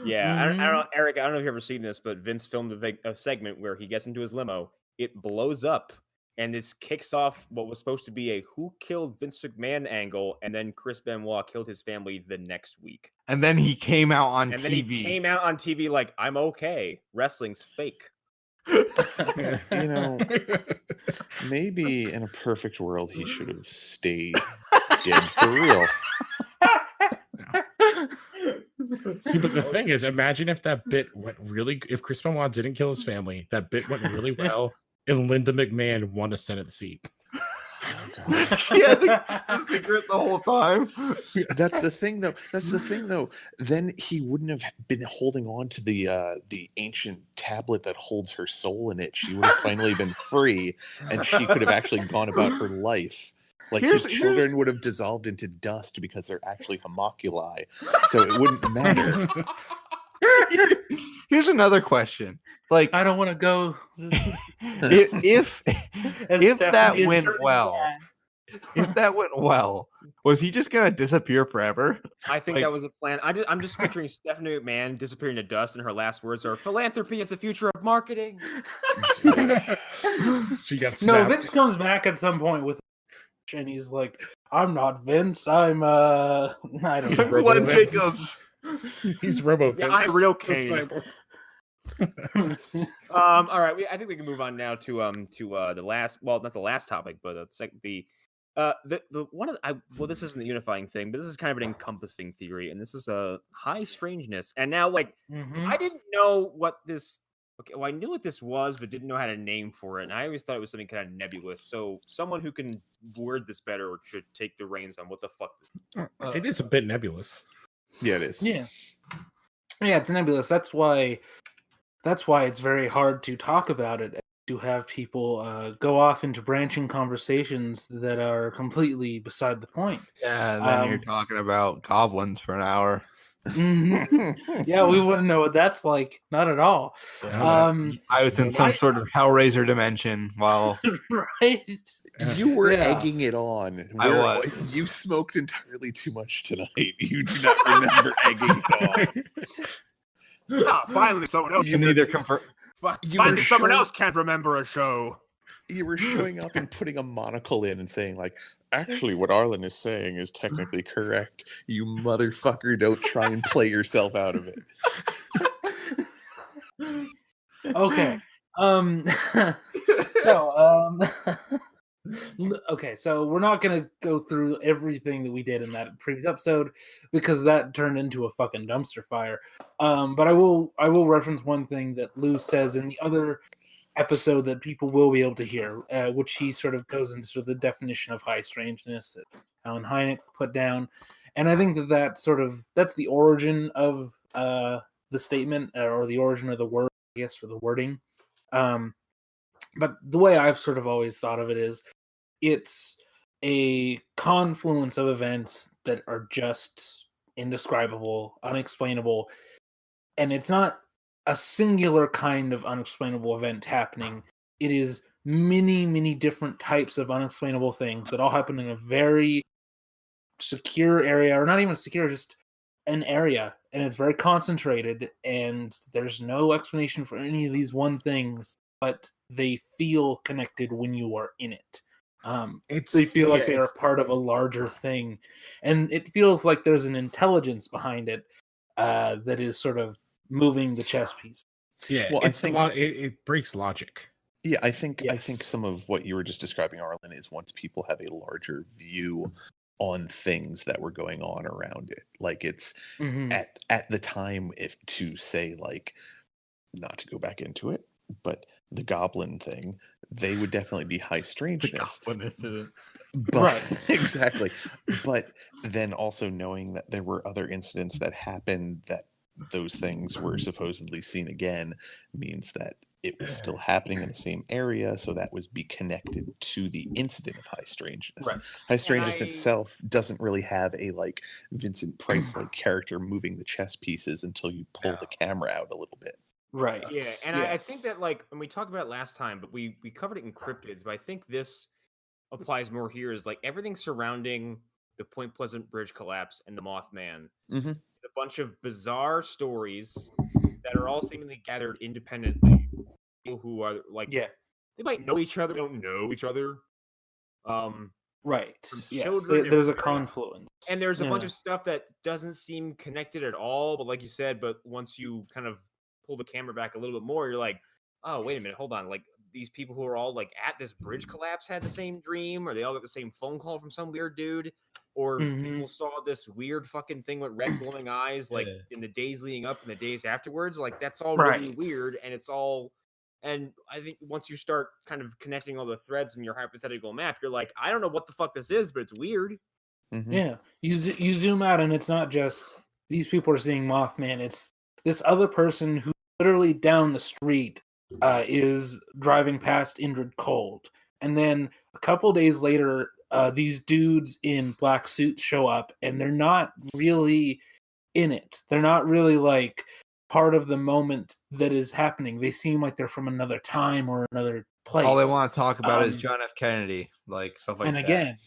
Yeah, I don't know, Eric. I don't know if you've ever seen this, but Vince filmed a segment where he gets into his limo, it blows up, and this kicks off what was supposed to be a "Who Killed Vince McMahon" angle, and then Chris Benoit killed his family the next week, And then he came out on and then TV. he came out on TV like, "I'm okay. Wrestling's fake." You know, maybe in a perfect world he should have stayed dead for real. See, but the thing is, imagine if that bit went if Chris Benoit didn't kill his family, that bit went really well, and Linda McMahon won a Senate seat. She had the secret the whole time. That's the thing, though. Then he wouldn't have been holding on to the ancient tablet that holds her soul in it. She would have finally been free, and she could have actually gone about her life. Like his children would have dissolved into dust because they're actually homunculi, so it wouldn't matter. Here's another question: like, I don't want to go. if that went well, was he just gonna disappear forever? I think Like- that was a plan. I'm just picturing Stephanie McMahon disappearing to dust, and her last words are, "Philanthropy is the future of marketing." She got No, snapped. Vince comes back at some point with and he's like, "I'm not Vince. I'm I don't know." Glenn Jacobs. He's Robo. Yeah, I'm real Kane. All right, I think we can move on now to the last, well, not the last topic, but the one of well, this isn't the unifying thing, but this is kind of an encompassing theory, and this is a high strangeness. And now, like, I didn't know what this. Okay, well, I knew what this was, but didn't know how to name for it, and I always thought it was something kind of nebulous. So, someone who can word this better should take the reins on what the fuck this is. It is a bit nebulous. Yeah, it is. Yeah, it's nebulous. That's why it's very hard to talk about it, to have people go off into branching conversations that are completely beside the point. Yeah, and then you're talking about goblins for an hour. Yeah, we wouldn't know what that's like. Not at all. I was in some sort of Hellraiser dimension while right. You were egging it on. I was. You smoked entirely too much tonight. You do not remember egging it on. Finally, someone else. You neither confirm. Finally, someone else can't remember a show. You were showing up and putting a monocle in and saying, like, actually, what Arlen is saying is technically correct. You motherfucker, don't try and play yourself out of it. Okay. Okay, so we're not going to go through everything that we did in that previous episode because that turned into a fucking dumpster fire. But I will reference one thing that Lou says in the other episode that people will be able to hear, which he sort of goes into sort of the definition of high strangeness that Alan Hynek put down. And I think that's the origin of the statement, or the origin of the word, I guess, or the wording. But the way I've sort of always thought of it is it's a confluence of events that are just indescribable, unexplainable, and it's not a singular kind of unexplainable event happening. It is many, many different types of unexplainable things that all happen in a very secure area, or not even secure, just an area, and it's very concentrated, and there's no explanation for any of these one things, but they feel connected when you are in it. They feel like they are part of a larger thing, and it feels like there's an intelligence behind it that is sort of moving the chess piece. Yeah, well, I think it breaks logic. Yeah, I think some of what you were just describing, Arlen, is once people have a larger view on things that were going on around it. Like, it's at the time, if to say, like, not to go back into it, but the goblin thing, they would definitely be high strangeness. But right. Exactly. But then also knowing that there were other incidents that happened that those things were supposedly seen again means that it was still happening in the same area, so that would be connected to the incident of high strangeness. Right. High strangeness itself doesn't really have a, like, Vincent Price-like character moving the chess pieces until you pull the camera out a little bit. Right. Yeah, and I think that, like, when we talked about it last time, but we covered it in cryptids, but I think this applies more here, is like everything surrounding the Point Pleasant Bridge collapse and the Mothman. A bunch of bizarre stories that are all seemingly gathered independently. People who are like, they might know each other, don't know each other. Right. Yes. There's a confluence, and there's a bunch of stuff that doesn't seem connected at all. But like you said, but once you kind of pull the camera back a little bit more, you're like, oh, wait a minute, hold on. Like, these people who are all like at this bridge collapse had the same dream, or they all got the same phone call from some weird dude, or people saw this weird fucking thing with red glowing eyes, like in the days leading up and the days afterwards. Like, that's all really weird, and it's all. And I think once you start kind of connecting all the threads in your hypothetical map, you're like, I don't know what the fuck this is, but it's weird. Yeah, you zoom out, and it's not just these people are seeing Mothman. It's this other person who literally down the street is driving past Indrid cold. And then a couple days later, these dudes in black suits show up, and they're not really in it. They're not really, like, part of the moment that is happening. They seem like they're from another time or another place. All they want to talk about is John F. Kennedy, like stuff like that. And again,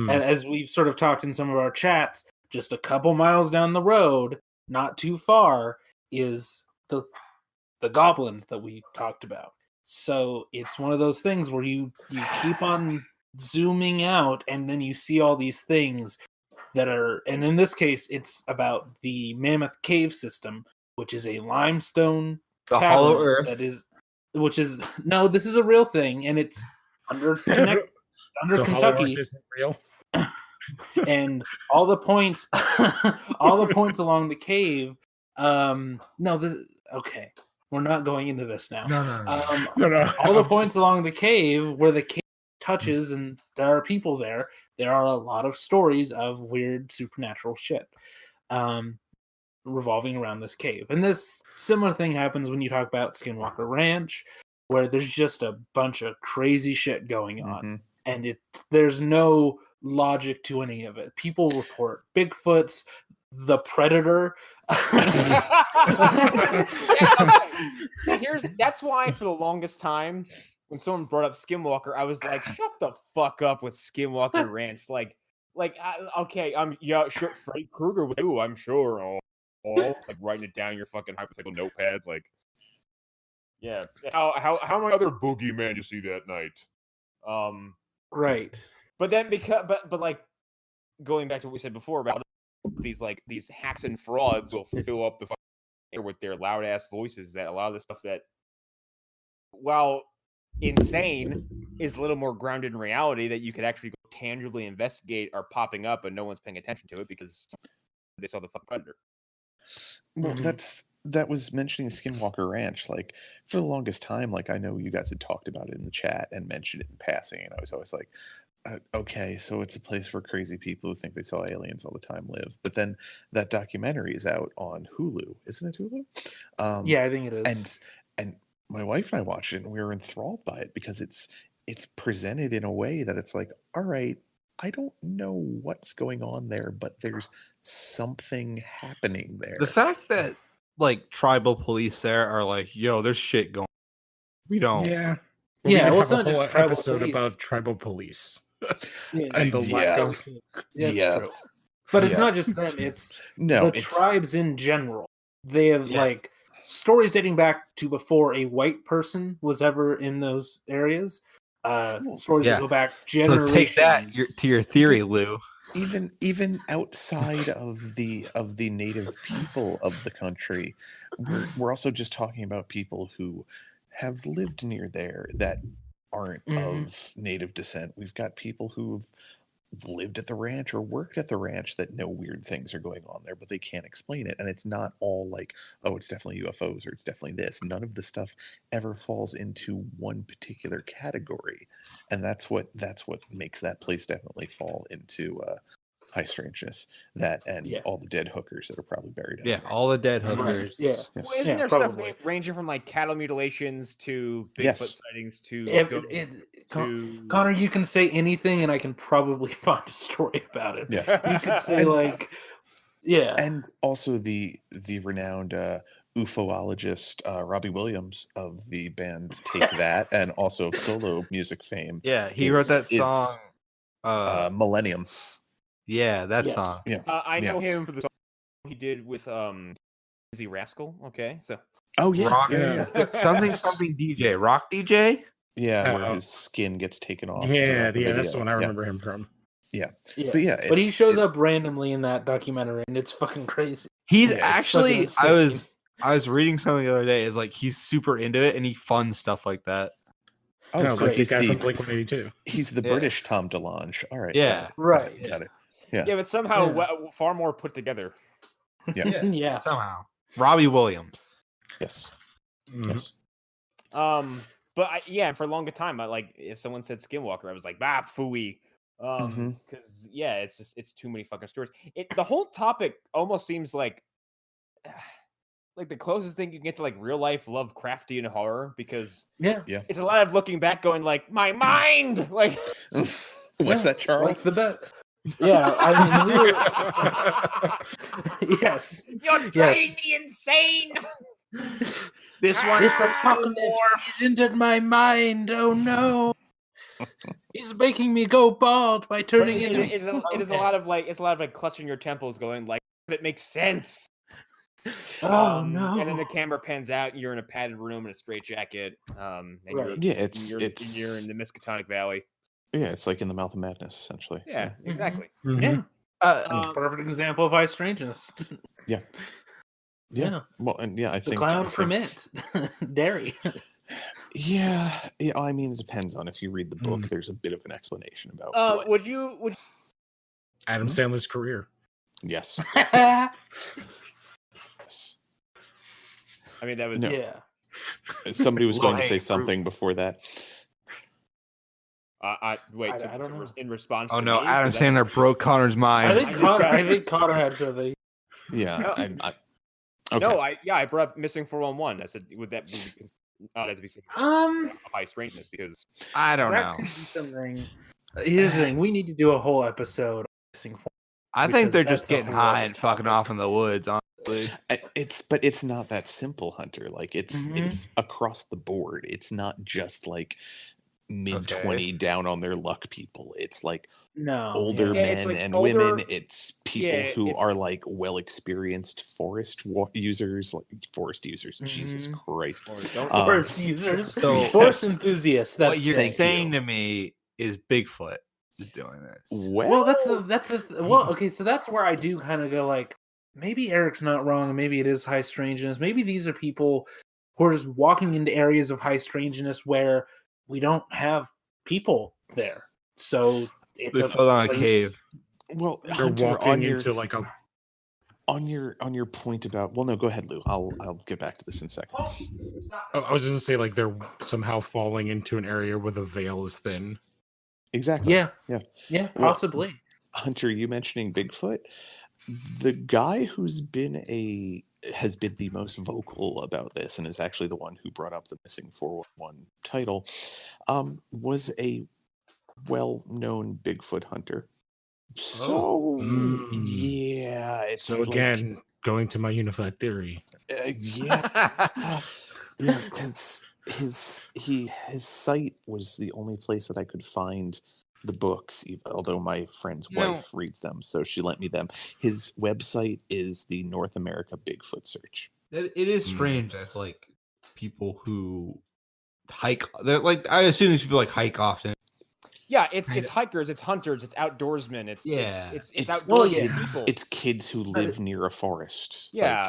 as we've sort of talked in some of our chats, just a couple miles down the road, not too far, is the goblins that we talked about. So it's one of those things where you keep on zooming out, and then you see all these things that are, and in this case, it's about the Mammoth cave system, which is a limestone The cavern Hollow Earth. no, this is a real thing, and it's under So Hollow Kentucky, Earth isn't real. and all the points, all the points along the cave. Okay, we're not going into this now. No. All the points along the cave where the cave touches and there are people there. There are a lot of stories of weird supernatural shit revolving around this cave. And this similar thing happens when you talk about Skinwalker Ranch, where there's just a bunch of crazy shit going on. And there's no logic to any of it. People report Bigfoots, the Predator. That's why for the longest time, when someone brought up Skinwalker, I was like, "Shut the fuck up with Skinwalker Ranch." Okay, sure. Freddy Krueger was too, I'm sure. Like writing it down in your fucking hypothetical notepad, like, yeah. How many other boogeyman you see that night? Right. But then but like going back to what we said before about these hacks and frauds will fill up the fucking air with their loud ass voices, that a lot of the stuff that, while insane, is a little more grounded in reality, that you could actually go tangibly investigate, are popping up and no one's paying attention to it because they saw the fucking Predator. Well, that was mentioning Skinwalker Ranch. Like, for the longest time, like, I know you guys had talked about it in the chat and mentioned it in passing, and I was always like, okay, so it's a place where crazy people who think they saw aliens all the time live. But then that documentary is out on Hulu, isn't it Hulu? Yeah, I think it is. And my wife and I watched it, and we were enthralled by it because it's presented in a way that it's like, all right, I don't know what's going on there, but there's something happening there. The fact that like tribal police there are like, yo, there's shit going. We don't. Yeah. Yeah, we it's have not a whole just tribal episode police. about tribal police. And the lack of. Yeah. True. But it's not just them, it's the tribes in general. They have like stories dating back to before a white person was ever in those areas. Stories that go back generations. So take that to your theory, Lou. Even outside of the native people of the country, we're also just talking about people who have lived near there that aren't of native descent. We've got people who've lived at the ranch or worked at the ranch that know weird things are going on there, but they can't explain it. And it's not all like, oh, it's definitely UFOs or it's definitely this. None of the stuff ever falls into one particular category. And that's what makes that place definitely fall into high strangeness. That and all the dead hookers that are probably buried out there. All the dead hookers. Yeah. Well, isn't there stuff ranging from like cattle mutilations to Bigfoot sightings to Connor, you can say anything and I can probably find a story about it. Yeah. You could say like and also the renowned ufologist Robbie Williams of the band Take That, and also of solo music fame. Yeah, he wrote that song Millennium. Yeah, that song. Yeah. I know him for the song he did with Izzy Rascal. Okay, so Rock, something DJ, Rock DJ. Yeah, where his skin gets taken off. Yeah, that's the one I remember him from. Yeah. But he shows up randomly in that documentary, and it's fucking crazy. He's actually, I was reading something the other day. Is like he's super into it, and he funds stuff like that. Oh, so he's the guy from Blink-182. He's the British Tom DeLonge. All right. Yeah. Got it. Yeah, but somehow far more put together. Yeah. Somehow. Robbie Williams. Yes. Mm-hmm. Yes. But for a longer time, if someone said Skinwalker, I was like, phooey. Because it's too many fucking stories. The whole topic almost seems like the closest thing you can get to like real life Lovecraftian horror, because it's a lot of looking back, going like, my mind, like what's that, Charles? What's the bet? Yeah, I mean, yes, you're driving me insane. This apocalypse entered my mind. Oh no. He's making me go bald by turning it. It is a lot of like clutching your temples, going like, it makes sense. Oh no! And then the camera pans out, and you're in a padded room in a straitjacket. And you're in the Miskatonic Valley. Yeah, it's like in the mouth of madness, essentially. Yeah, exactly. Yeah. Um, Perfect example of high strangeness. Yeah. Well, and I The think clown from it. Derry. Yeah, I mean, it depends on if you read the book. There's a bit of an explanation about what. would you Adam Sandler's career. Yes. I mean, that was No. Yeah. Somebody was going to say Low-hanging something before that. wait. I don't know. In response. Oh to no, me, Adam 'cause that's- Sandler broke Connor's mind. I think Connor had something. Yeah. No. Okay. No, I brought up Missing 411. I said, would that be that'd be high strangeness because I don't that know. could be something. Here's the thing: we need to do a whole episode on missing form. I think because they're that's just a getting whole high other and fucking topic. off in the woods. Honestly, But it's not that simple, Hunter. Like it's Mhm. it's across the board. It's not just like mid-20 down on their luck people. It's like No, older Yeah, it's men like and older- women. It's people who it's- are like well-experienced forest users, like forest users. Jesus Mhm. Christ. don't forest users, So- forest Yes. enthusiasts. what That's you're Thank saying you. to me is Bigfoot is doing this. well, well, okay. So that's where I do kind of go like, maybe Eric's not wrong, and maybe it is high strangeness. Maybe these are people who are just walking into areas of high strangeness where we don't have people there. So it's They fell down a place- cave. Well, They're Hunter, walking into like a. on your point about. Well, no, go ahead, Lou. I'll get back to this in a second. I was just gonna say like they're somehow falling into an area where the veil is thin. Exactly. Yeah, Yeah. yeah, Well, possibly. Hunter, you mentioning Bigfoot, the guy who's has been the most vocal about this and is actually the one who brought up the missing 411 title, was a well-known Bigfoot hunter. So yeah, it's So like, again, going to my unified theory. yeah, yeah, because his site was the only place that I could find the books, although my friend's wife reads them, so she lent me them. His website is the North America Bigfoot Search. It is strange. That's like people who hike. They're like, I assume these people like hike often. Yeah, it's hikers, it's hunters, it's outdoorsmen, it's It's outdoors kids. people. It's kids who live near a forest. Yeah,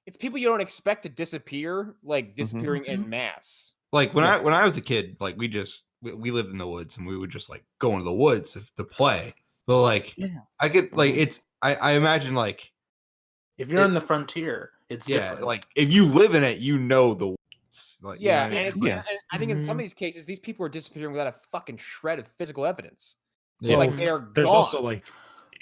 it's people you don't expect to disappear, like disappearing en masse. Like when I was a kid, like we lived in the woods and we would just like go into the woods to play. But like I could like I imagine like if you're on the frontier, it's different. like if you live in it, you know the woods. Like, Yeah, you know what I and, mean? and I think in some of these cases, these people are disappearing without a fucking shred of physical evidence. Yeah. Like they're There's gone. also like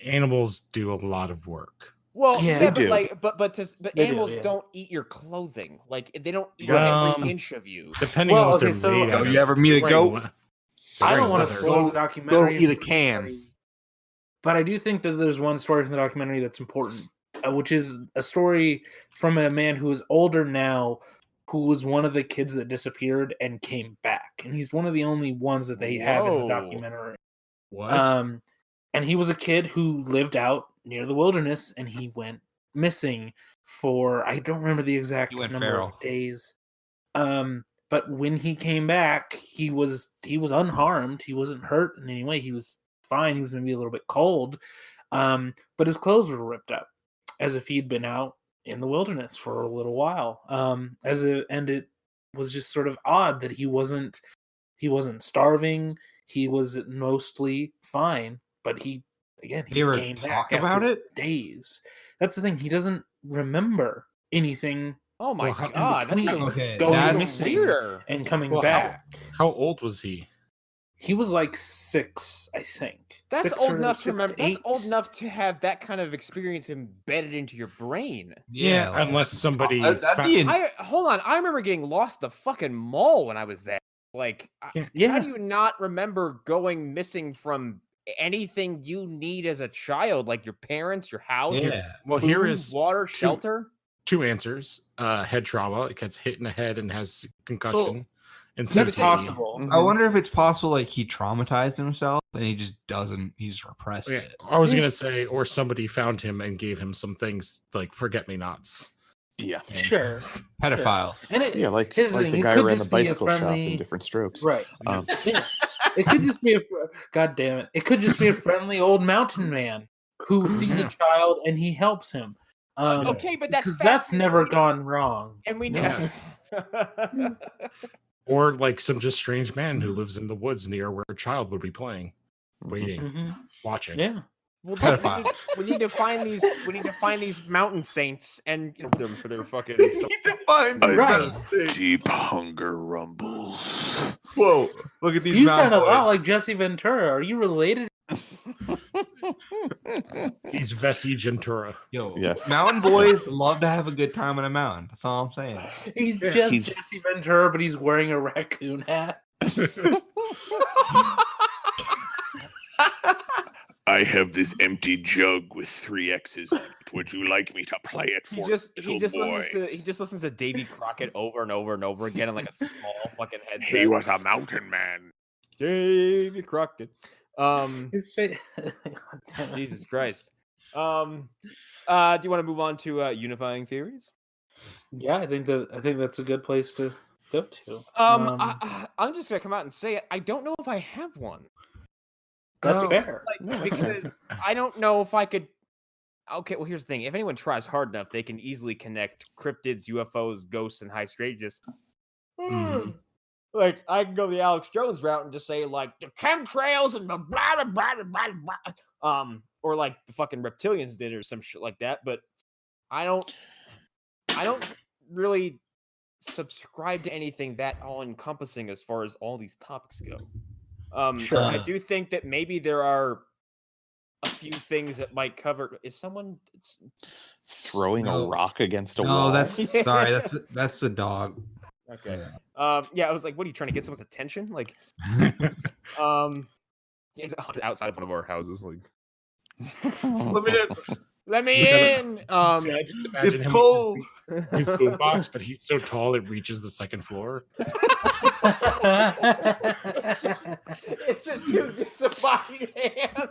animals do a lot of work. Well, Yeah, yeah, they but do. like, but They animals do, yeah. don't eat your clothing. Like they don't eat Um, every inch of you. Depending Well, on what okay, they're so- made out You of. ever meet a Right, goat? what- I don't right, want to leather. spoil the documentary. Go eat a can. But I do think that there's one story from the documentary that's important, which is a story from a man who is older now, who was one of the kids that disappeared and came back. And he's one of the only ones that they have in the Whoa. documentary. What? And he was a kid who lived out near the wilderness, and he went missing for, I don't remember the exact He went number feral. of days. But when he came back, he was unharmed. He wasn't hurt in any way. He was fine. He was maybe a little bit cold, but his clothes were ripped up, as if he'd been out in the wilderness for a little while. And it was just sort of odd that he wasn't starving. He was mostly fine, but he ever came talk back about after it? days. That's the thing. He doesn't remember anything Oh my Well, how- god, that's between- even Okay, Going that's missing weirder. and coming Well, back. How old was he? He was like 6, I think. That's 6 old or enough to 6 remember. That's 8. old enough to have that kind of experience embedded into your brain. Yeah, like- unless somebody. that'd be Hold on, I remember getting lost at the fucking mall when I was there. Like, Yeah. how do you not remember going missing from anything you need as a child, like your parents, your house, yeah. Well, food, here is water, two- shelter? two answers. Head trauma. It gets hit in the head and has concussion. And That's CTE. possible. Mhm. I wonder if it's possible like he traumatized himself and he just doesn't. He's repressed Yeah, it. I was gonna say, or somebody found him and gave him some things like forget-me-nots. Yeah. Sure. Pedophiles. And it, Yeah, like here's the thing, it guy could who ran the just be a bicycle shop friendly- in Different Strokes. Right. Um, Yeah. It could just be God damn it. It could just be a friendly old mountain man who sees a child and he helps him. Okay, but that's That's never gone wrong. And we know. Yes. Or like some just strange man who lives in the woods near where a child would be playing, waiting, Mhm. watching. Yeah. Well, Pedophile. we need to find these. We need to find these mountain saints and give them for their fucking. Right. Deep hunger rumbles. Whoa! Look at these. You mountain sound a lot boys. like Jesse Ventura. Are you related? He's Vessi Gentura. Yo, Yes. mountain boys love to have a good time on a mountain. That's all I'm saying. He's Yeah. just He's- Jesse Ventura, but he's wearing a raccoon hat. I have this empty jug with 3 X's on it. Would you like me to play it for He you, just little listens to Davy Crockett over and over and over again in like a small fucking headset. He was a mountain man. Davy Crockett. His face. Jesus Christ. Do you want to move on to unifying theories? Yeah, I think that's a good place to go to. I'm just gonna come out and say it. I don't know if I have one. That's No, fair. Like, because I don't know if I could. Okay, well, here's the thing. If anyone tries hard enough, they can easily connect cryptids, UFOs, ghosts, and high strangeness. Like, I can go the Alex Jones route and just say, like, the chemtrails and the blah, blah, blah, blah, blah. Or like the fucking reptilians did or some shit like that. But I don't really subscribe to anything that all-encompassing as far as all these topics go. Sure. I do think that maybe there are a few things that might cover. Is someone Throwing a No. rock against a No, wall. that's sorry. That's the dog. okay? Yeah. Yeah, I was like, what are you trying to get someone's attention? Like, it's outside of one of our houses. Like, let me in. It's cold. His boombox, but he's so tall it reaches the second floor. It's just two disembodied hands.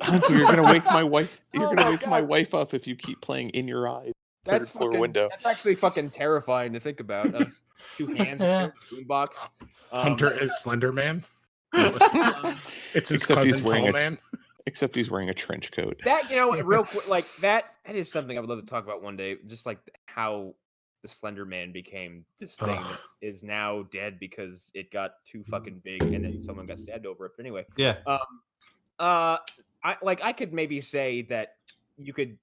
Hunter, you're gonna wake my wife. You're Oh gonna my wake my God. wife up if you keep playing In Your Eyes. Third That's floor fucking, window. That's actually fucking terrifying to think about. Two hands, boombox. Hunter is Slender Man. It's his Except cousin he's wearing Tall a- Man. Except he's wearing a trench coat. That, you know, real quick, like that is something I would love to talk about one day. Just like how the Slender Man became this thing that is now dead because it got too fucking big and then someone got stabbed over it. But anyway, Yeah. I could maybe say that you could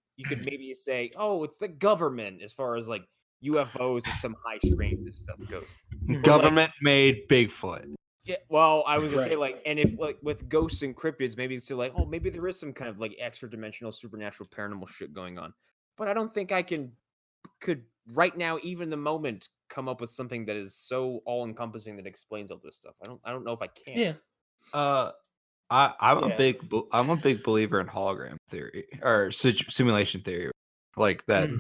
maybe say, oh, it's the government as far as like UFOs and some high strangeness stuff goes. Government made Bigfoot. Yeah, well, I was gonna say Right. like, and if like with ghosts and cryptids, maybe it's still like, oh, maybe there is some kind of like extra dimensional, supernatural, paranormal shit going on. But I don't think I could right now, even the moment, come up with something that is so all encompassing that explains all this stuff. I don't know if I can. Yeah. I'm Yeah. a big believer in hologram theory or simulation theory, like that.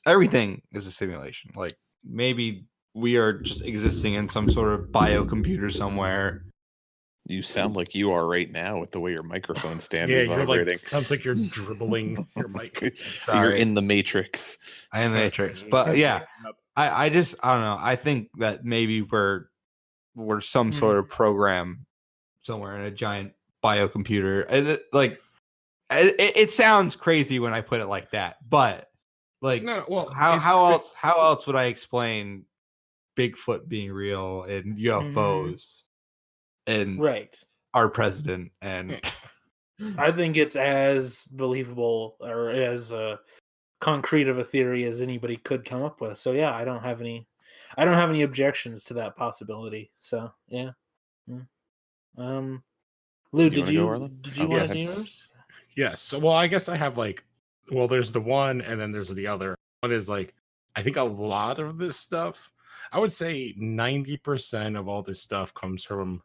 Everything is a simulation. Like maybe we are just existing in some sort of biocomputer somewhere. You sound like you are right now with the way your microphone stand Yeah, is you're vibrating. like sounds like you're dribbling your mic. You're Sorry. in the Matrix. I am the Matrix, but yeah, I don't know. I think that maybe we're some sort of program somewhere in a giant biocomputer. And it sounds crazy when I put it like that, but like No, well, how else would I explain Bigfoot being real and UFOs and Right. our president and I think it's as believable or as concrete of a theory as anybody could come up with. So yeah, I don't have any objections to that possibility. So yeah. Lou, did wanna you go, Arlen? did you Oh, want yes. to do yours? Yes. So, well, I guess I have there's the one and then there's the other. One is I think a lot of this stuff, I would say 90% of all this stuff comes from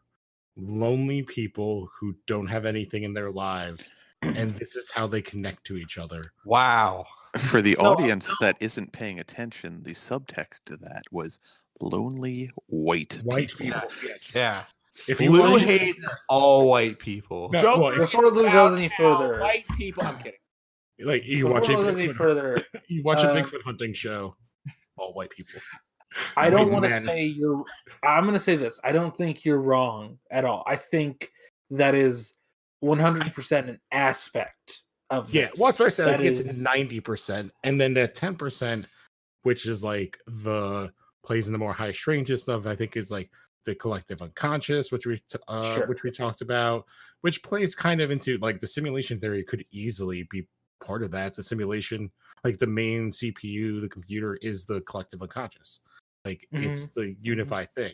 lonely people who don't have anything in their lives. And this is how they connect to each other. wow. For the So- audience that isn't paying attention, the subtext to that was lonely white people. Yes. Yeah. If you Lou want- hates all white people. No, Don't well, forget before Lou about goes any how further. white people. I'm kidding. Like you Before watch a we go any Bigfoot, further, you watch a Bigfoot hunting show, all white people. I don't want to Man. say you're. I'm going to say this. I don't think you're wrong at all. I think that is 100% an aspect of Yeah, this. well, that's what I said. I That think it's is- 90%, and then that 10%, which is like the plays in the more high strangeness stuff, I think is like the collective unconscious, which we talked about, which plays kind of into like the simulation theory could easily be part of that. The simulation, like the main CPU, the computer is the collective unconscious. Like it's the unified thing.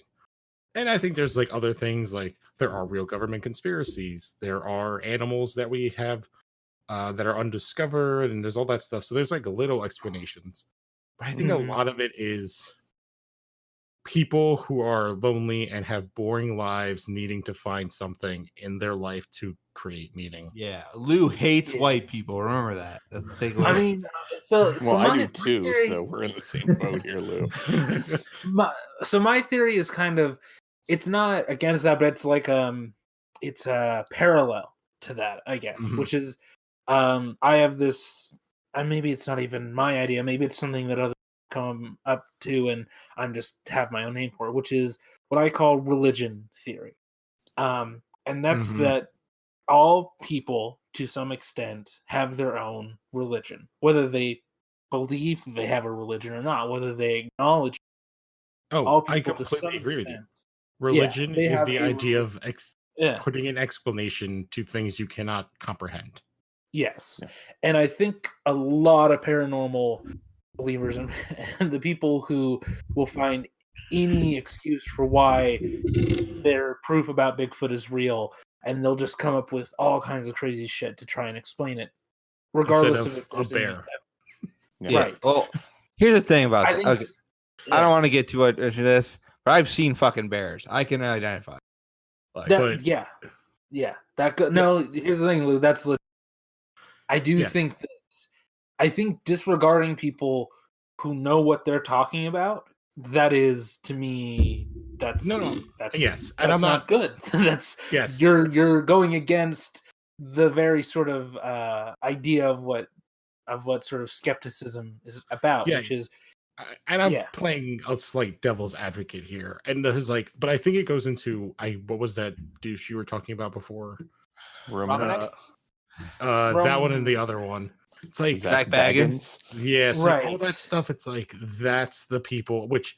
And I think there's like other things, like there are real government conspiracies. There are animals that we have that are undiscovered, and there's all that stuff. So there's like little explanations. But I think a lot of it is people who are lonely and have boring lives needing to find something in their life to create meaning. Yeah, Lou hates white people. Remember that. That's the takeaway. I mean, so I do too. So we're in the same boat here, Lou. My theory is kind of, it's not against that, but it's like it's a parallel to that, I guess, which is I have this, and maybe it's not even my idea, maybe it's something that others come up to, and I'm just have my own name for it, which is what I call religion theory. And that's that all people, to some extent, have their own religion, whether they believe they have a religion or not, whether they acknowledge. Oh, I completely agree with you. Religion is the idea of putting an explanation to things you cannot comprehend. Yes. Yeah. And I think a lot of paranormal believers and the people who will find any excuse for why their proof about Bigfoot is real, and they'll just come up with all kinds of crazy shit to try and explain it, regardless of if there's a bear. Yeah. Right. Well, here's the thing about that. Okay. I don't want to get too much into this, but I've seen fucking bears. I can identify. Here's the thing, Lou. That's legit. I do think that. I think disregarding people who know what they're talking about, that is, to me, that's and I'm not good. That's you're going against the very sort of idea of what sort of skepticism is about, which is. And I'm playing a slight devil's advocate here, and there's like, but I think it goes into what was that douche you were talking about before? That one and the other one. It's like Zach Baggins. Yeah, it's like all that stuff. It's like that's the people. Which,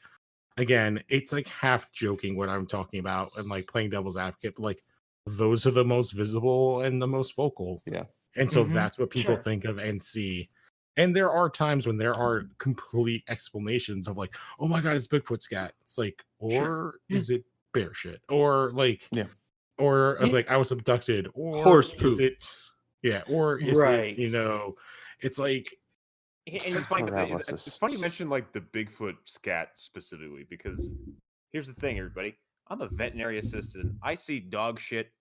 again, it's like half joking what I'm talking about, and like playing devil's advocate. But like those are the most visible and the most vocal. Yeah, and so that's what people think of and see. And there are times when there are complete explanations of like, oh my god, it's Bigfoot scat. It's like, or is it bear shit? Or like, or like I was abducted, or horse poop. Is it? Yeah, or is it? It's like. And it's funny you mention like the Bigfoot scat specifically, because here's the thing, everybody. I'm a veterinary assistant. I see dog shit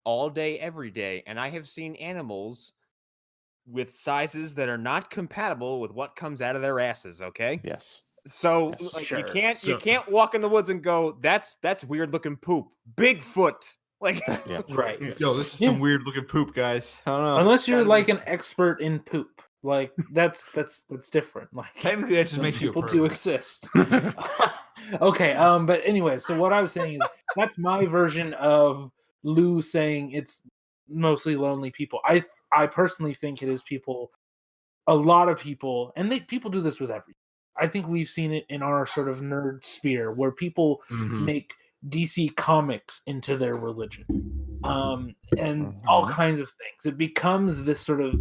all day, every day, and I have seen animals with sizes that are not compatible with what comes out of their asses. Okay. Yes. So you can't walk in the woods and go, that's weird looking poop. Bigfoot. Like right. Yo, this is some weird looking poop, guys. I don't know. Unless you're like an expert in poop. Like that's different. Like technically that just makes people you do exist. Okay. But anyway, so what I was saying is that's my version of Lou saying it's mostly lonely people. I personally think it is people, a lot of people, and people do this with everything. I think we've seen it in our sort of nerd sphere where people make DC Comics into their religion, and all kinds of things. It becomes this sort of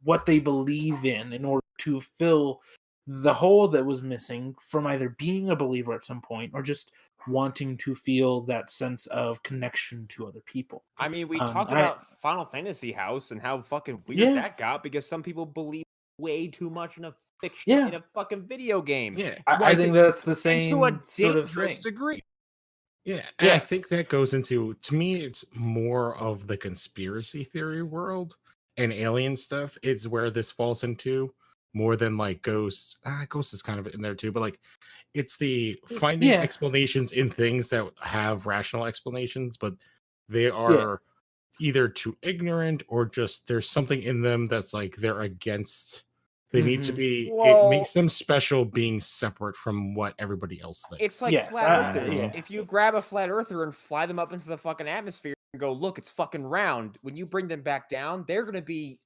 what they believe in order to fill the hole that was missing from either being a believer at some point or just wanting to feel that sense of connection to other people. I mean, we talked about Final Fantasy House and how fucking weird that got because some people believe way too much in a fiction in a fucking video game. Yeah, I think that's the same to a sort of dangerous thing. degree. Yeah, and I think that goes into, to me, it's more of the conspiracy theory world and alien stuff. It's where this falls into more than like ghosts. Ghosts is kind of in there too, but like it's the finding explanations in things that have rational explanations, but they are either too ignorant or just there's something in them that's like they're against. They need to be. It makes them special being separate from what everybody else thinks. It's like flat earthers. If you grab a flat earther and fly them up into the fucking atmosphere and go, look, it's fucking round. When you bring them back down, they're gonna be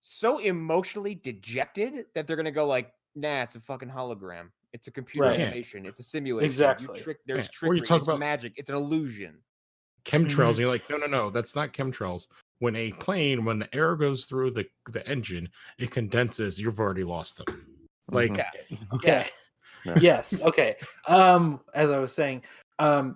so emotionally dejected that they're gonna go like, nah, it's a fucking hologram. It's a computer animation. It's a simulation. Exactly. There's trickery. It's magic. It's an illusion. Chemtrails. And you're like, no, that's not chemtrails. When the air goes through the engine, it condenses. You've already lost them. Like, okay. Yes. Okay. As I was saying,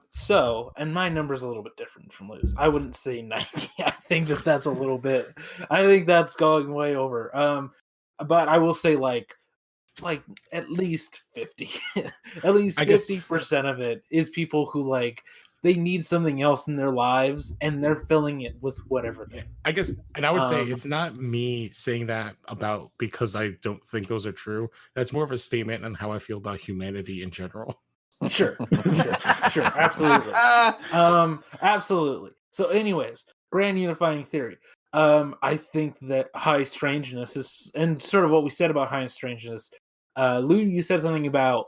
so, and my number's a little bit different from Lou's. I wouldn't say 90. I think that's a little bit. I think that's going way over. But I will say like at least 50. At least 50% of it is people who like. They need something else in their lives, and they're filling it with whatever. I guess, and I would say it's not me saying that about because I don't think those are true. That's more of a statement on how I feel about humanity in general. Sure, absolutely, absolutely. So, anyways, grand unifying theory. I think that high strangeness is, and sort of what we said about high strangeness. Lou, you said something about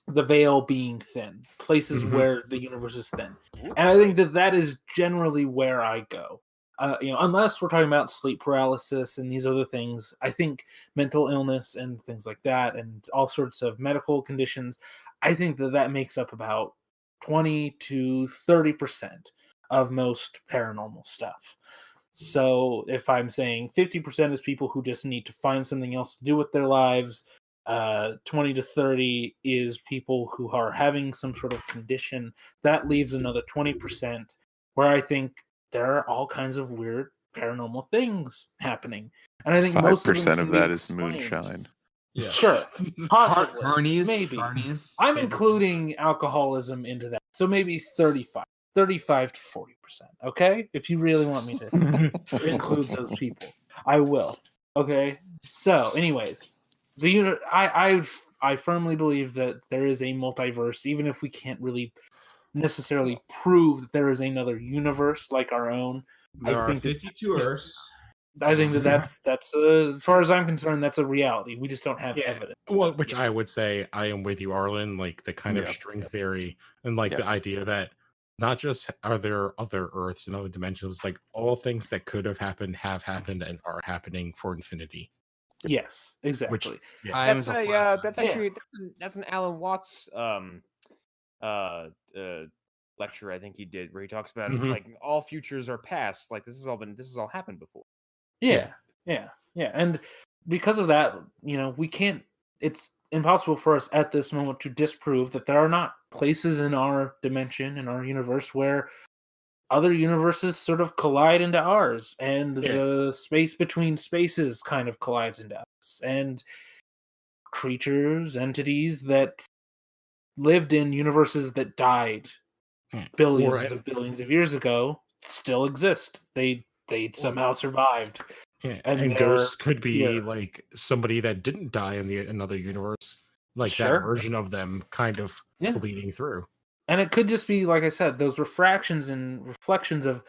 the veil being thin, places where the universe is thin, and I think that is generally where I go. Unless we're talking about sleep paralysis and these other things, I think mental illness and things like that, and all sorts of medical conditions, I think that makes up about 20 to 30% of most paranormal stuff. So if I'm saying 50% is people who just need to find something else to do with their lives, 20 to 30 is people who are having some sort of condition. That leaves another 20% where I think there are all kinds of weird paranormal things happening. And I think 5% of that is moonshine. Yeah. Sure. Possibly. Carnies, maybe. Carnies. I'm including alcoholism into that. So maybe 35 to 40%. Okay? If you really want me to include those people, I will. Okay? So, anyways, I firmly believe that there is a multiverse, even if we can't really necessarily prove that there is another universe like our own. There are 52 Earths. I think that's as far as I'm concerned, that's a reality. We just don't have evidence. Well, which I would say I am with you, Arlen. Like the kind of string theory and like the idea that not just are there other Earths and other dimensions, like all things that could have happened, and are happening for infinity. Yes, exactly. That's an Alan Watts lecture I think he did where he talks about like all futures are past. Like this has all happened before. Yeah. And because of that, it's impossible for us at this moment to disprove that there are not places in our dimension, in our universe, where other universes sort of collide into ours, and the space between spaces kind of collides into us, and creatures, entities that lived in universes that died billions of years ago still exist. They somehow survived. Yeah, and ghosts could be like somebody that didn't die in another universe, like that version of them kind of bleeding through. And it could just be, like I said, those refractions and reflections of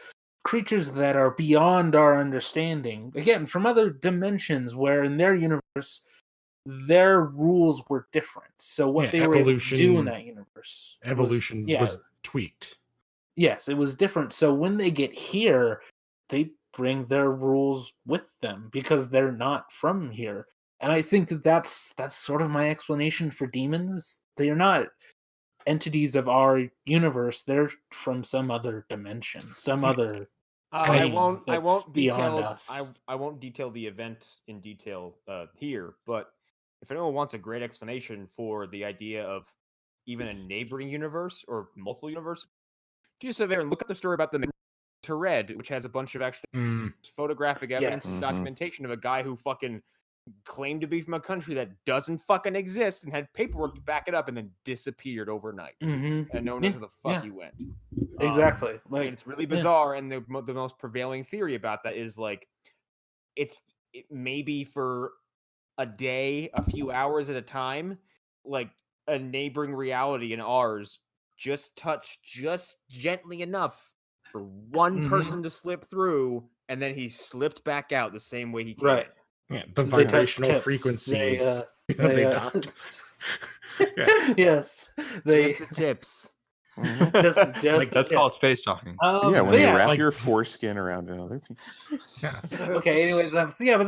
creatures that are beyond our understanding. Again, from other dimensions where in their universe, their rules were different. So what they were able to do in that universe. Evolution was tweaked. Yes, it was different. So when they get here, they bring their rules with them because they're not from here. And I think that's sort of my explanation for demons. They are not entities of our universe. They're from some other dimension, some other. I won't detail the event in detail here, but if anyone wants a great explanation for the idea of even a neighboring universe or multiple universes, just sit there and look at the story about the Red, which has a bunch of actually photographic evidence and documentation of a guy who fucking claimed to be from a country that doesn't fucking exist and had paperwork to back it up and then disappeared overnight. And no one knows where the fuck he went. Exactly. And it's really bizarre. And the most prevailing theory about that is like, it maybe for a day, a few hours at a time, like a neighboring reality in ours just touched just gently enough for one Mhm. person to slip through, and then he slipped back out the same way he came. Right. Yeah, the They touch vibrational tips. frequencies. They, They uh, docked. Yeah. Yes, they Just the tips. Mhm. just Like the that's tip. called space talking. Yeah, when but you yeah, wrap like- your foreskin around another people. Yes. okay. Anyways, so yeah, but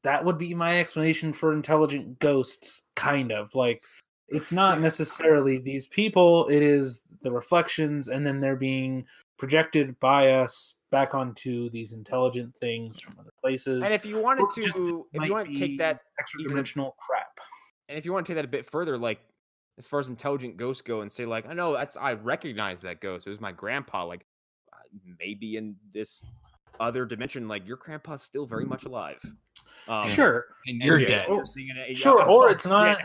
that would be my explanation for intelligent ghosts. Kind of like it's not necessarily these people; it is the reflections, and then they're being projected by us back onto these intelligent things from other places. And if you wanted Or just to, if might you want to be take that extra even a- dimensional crap. and if you want to take that a bit further, like as far as intelligent ghosts go, and say like, I know I recognize that ghost. It was my grandpa. Like maybe in this other dimension, like your grandpa's still very much alive. Sure, And and you're you're dead. seeing it- sure, oh, or it's shit. not,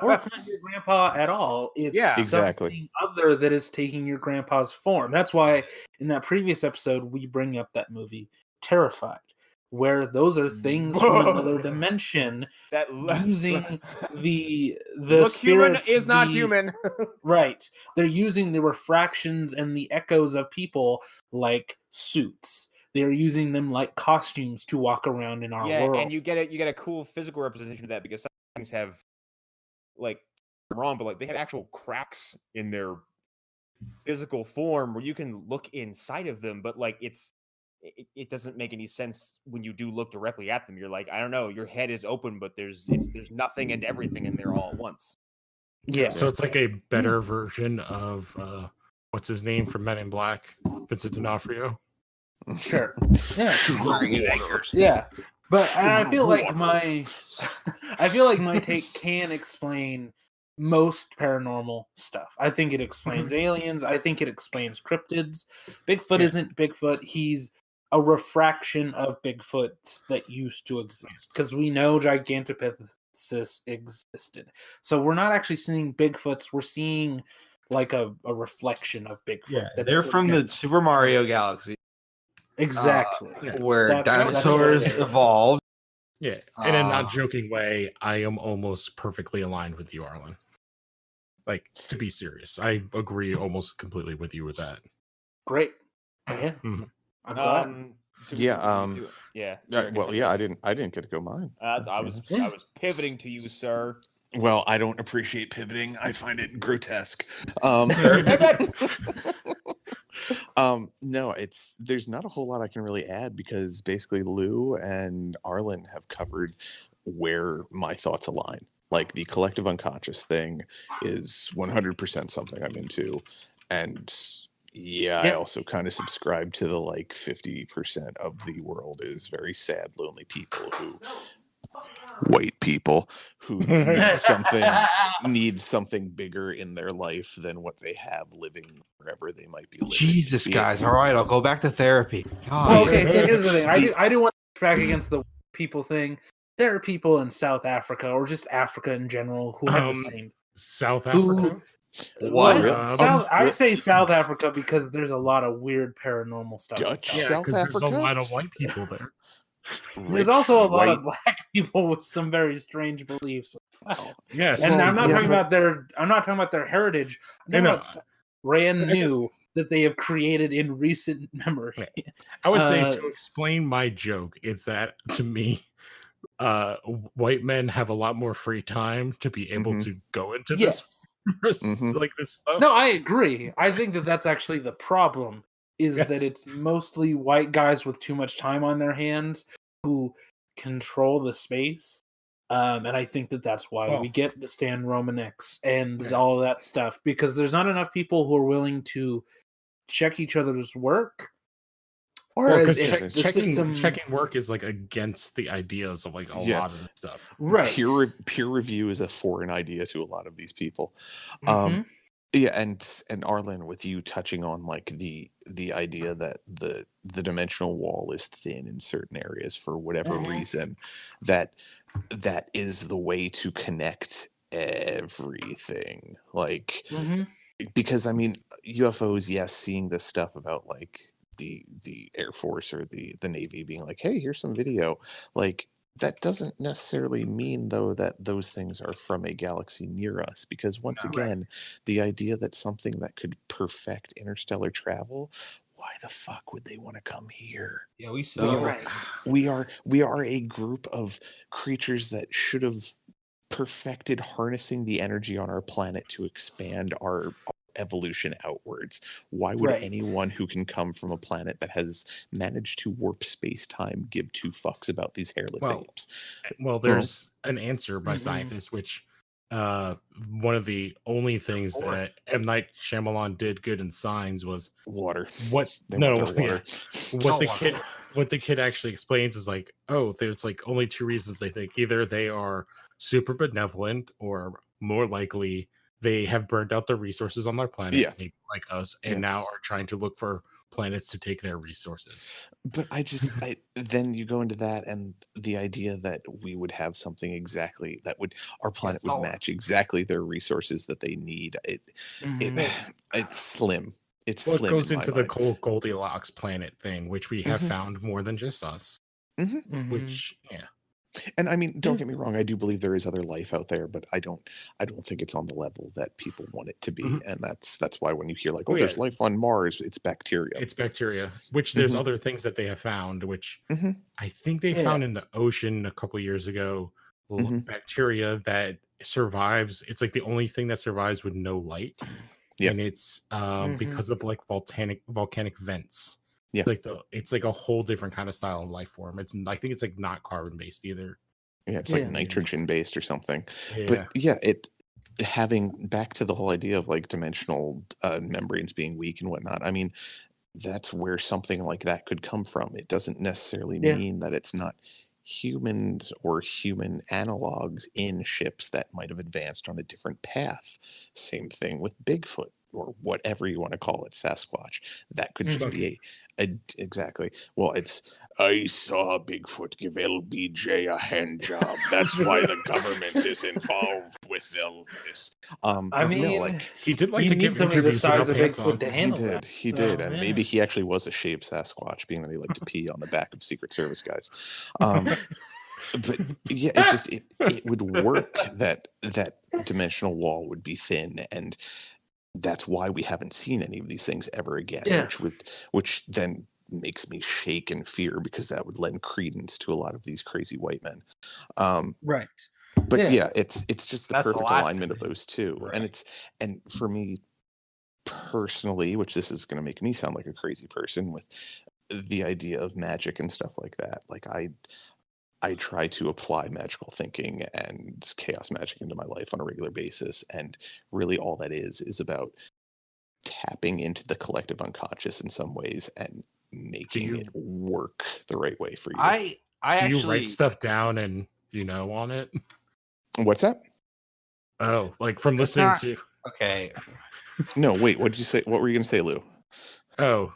or it's not your grandpa at all. It's Yeah. Exactly. something other that is taking your grandpa's form. That's why in that previous episode we bring up that movie Terrified, where those are things from another dimension that using the look human spirits, is not the- human. Right. They're using the refractions and the echoes of people like suits. They're using them like costumes to walk around in our Yeah, world. and you get a cool physical representation of that because some things have like I'm wrong, but like they have actual cracks in their physical form where you can look inside of them, but like it doesn't make any sense when you do look directly at them. You're like, I don't know, your head is open, but there's nothing and everything in there all at once. yeah. So it's like a better version of what's his name from Men in Black, Vincent D'Onofrio. Sure. Yeah. Yeah. But I feel like my take can explain most paranormal stuff. I think it explains aliens. I think it explains cryptids. Bigfoot Yeah. isn't Bigfoot. He's a refraction of Bigfoots that used to exist. Because we know Gigantopithecus existed. So we're not actually seeing Bigfoots. We're seeing like a reflection of Bigfoot. Yeah, that's they're still from there. the Super Mario Galaxy, Exactly. where That's what dinosaurs it is. evolved. Yeah, in a not Ah. joking way, I am almost perfectly aligned with you, Arlen. Like, to be serious, I agree almost completely with you with that. Great. Yeah. Mhm. I'm glad. Should Yeah, do it? Yeah. Well, yeah, I didn't get to go mine. I was pivoting to you, sir. Well, I don't appreciate pivoting. I find it grotesque. No, there's not a whole lot I can really add because basically Lou and Arlen have covered where my thoughts align. Like the collective unconscious thing is 100% something I'm into, and I Yeah. also kind of subscribe to the like 50% of the world is very sad, lonely people who white people who need something bigger in their life than what they have living wherever they might be living. Jesus, Be it- guys. All right, I'll go back to therapy. God. Well, okay, so here's the thing. I do want to back against the people thing. There are people in South Africa or just Africa in general who have the same. South Who- Africa? What? I say South Africa because there's a lot of weird paranormal stuff. in Dutch South Yeah, South because there's a Africa? lot of white people there. There's Rich, also a lot white- of black people with some very strange beliefs. Wow. Yes, And I'm not yeah, talking about their heritage. I'm talking No, about stuff brand I guess- new that they have created in recent memory. I would say Uh, to explain my joke, it's that to me, white men have a lot more free time to be able Mhm. to go into Yes. this, Mhm. like this stuff. No, I agree. I think that that's actually the problem is that Yes. it's mostly white guys with too much time on their hands who control the space. And I think that that's why Well- we get the Stan Romanex and Yeah. all that stuff because there's not enough people who are willing to check each other's work. Well, Whereas 'cause if check- the checking system, checking work is like against the ideas of like a Yeah. lot of this stuff. right? peer review is a foreign idea to a lot of these people. Mhm. Yeah, and Arlen, with you touching on like the idea that the dimensional wall is thin in certain areas for whatever Mhm. reason, that is the way to connect everything. Like Mhm. because I mean UFOs, yes, seeing this stuff about like the Air Force or the Navy being like, hey, here's some video, like that doesn't necessarily mean though that those things are from a galaxy near us, because once again the idea that something that could perfect interstellar travel, why the fuck would they want to come here? Yeah, we saw. We are a group of creatures that should have perfected harnessing the energy on our planet to expand our evolution outwards. Why would anyone who can come from a planet that has managed to warp space-time give two fucks about these hairless apes? Well, there's an answer by scientists, which one of the only things that M. Night Shyamalan did good in Signs was water. What the kid actually explains is like, oh, there's like only two reasons they think. Either they are super benevolent, or more likely they have burned out the resources on their planet, maybe like us, and now are trying to look for planets to take their resources. But then you go into that, and the idea that we would have something exactly that would our planet would match exactly their resources that they need. It's slim. It's slim. It goes into the whole Goldilocks planet thing, which we have found more than just us. Which and I mean, don't get me wrong, I do believe there is other life out there, but I don't think it's on the level that people want it to be. And that's why when you hear like, there's life on Mars, it's bacteria. It's bacteria, which there's other things that they have found, which I think they found in the ocean a couple of years ago, bacteria that survives. It's like the only thing that survives with no light. And it's because of like volcanic vents. Yeah, it's like a whole different kind of style of life form. I think it's like not carbon based either. Yeah, it's like nitrogen based or something. But it having back to the whole idea of like dimensional membranes being weak and whatnot. I mean, that's where something like that could come from. It doesn't necessarily mean that it's not humans or human analogs in ships that might have advanced on a different path. Same thing with Bigfoot, or whatever you want to call it, Sasquatch. That could just be exactly. Well, I saw Bigfoot give LBJ a hand job. That's why the government is involved with all this. I mean, he did like to give interviews the size of Bigfoot to handle He did, and maybe he actually was a shaved Sasquatch, being that he liked to pee on the back of Secret Service guys. But it would work that dimensional wall would be thin, and that's why we haven't seen any of these things ever again. Which then makes me shake in fear, because that would lend credence to a lot of these crazy white men. Right. But it's just the perfect alignment of those two. And for me personally, which this is going to make me sound like a crazy person with the idea of magic and stuff like that, like I try to apply magical thinking and chaos magic into my life on a regular basis. And really all that is about tapping into the collective unconscious in some ways and making it work the right way for you. Do you write stuff down and on it? What's that? Oh, like from listening to. Okay. No, wait, what did you say? What were you going to say, Lou? Oh,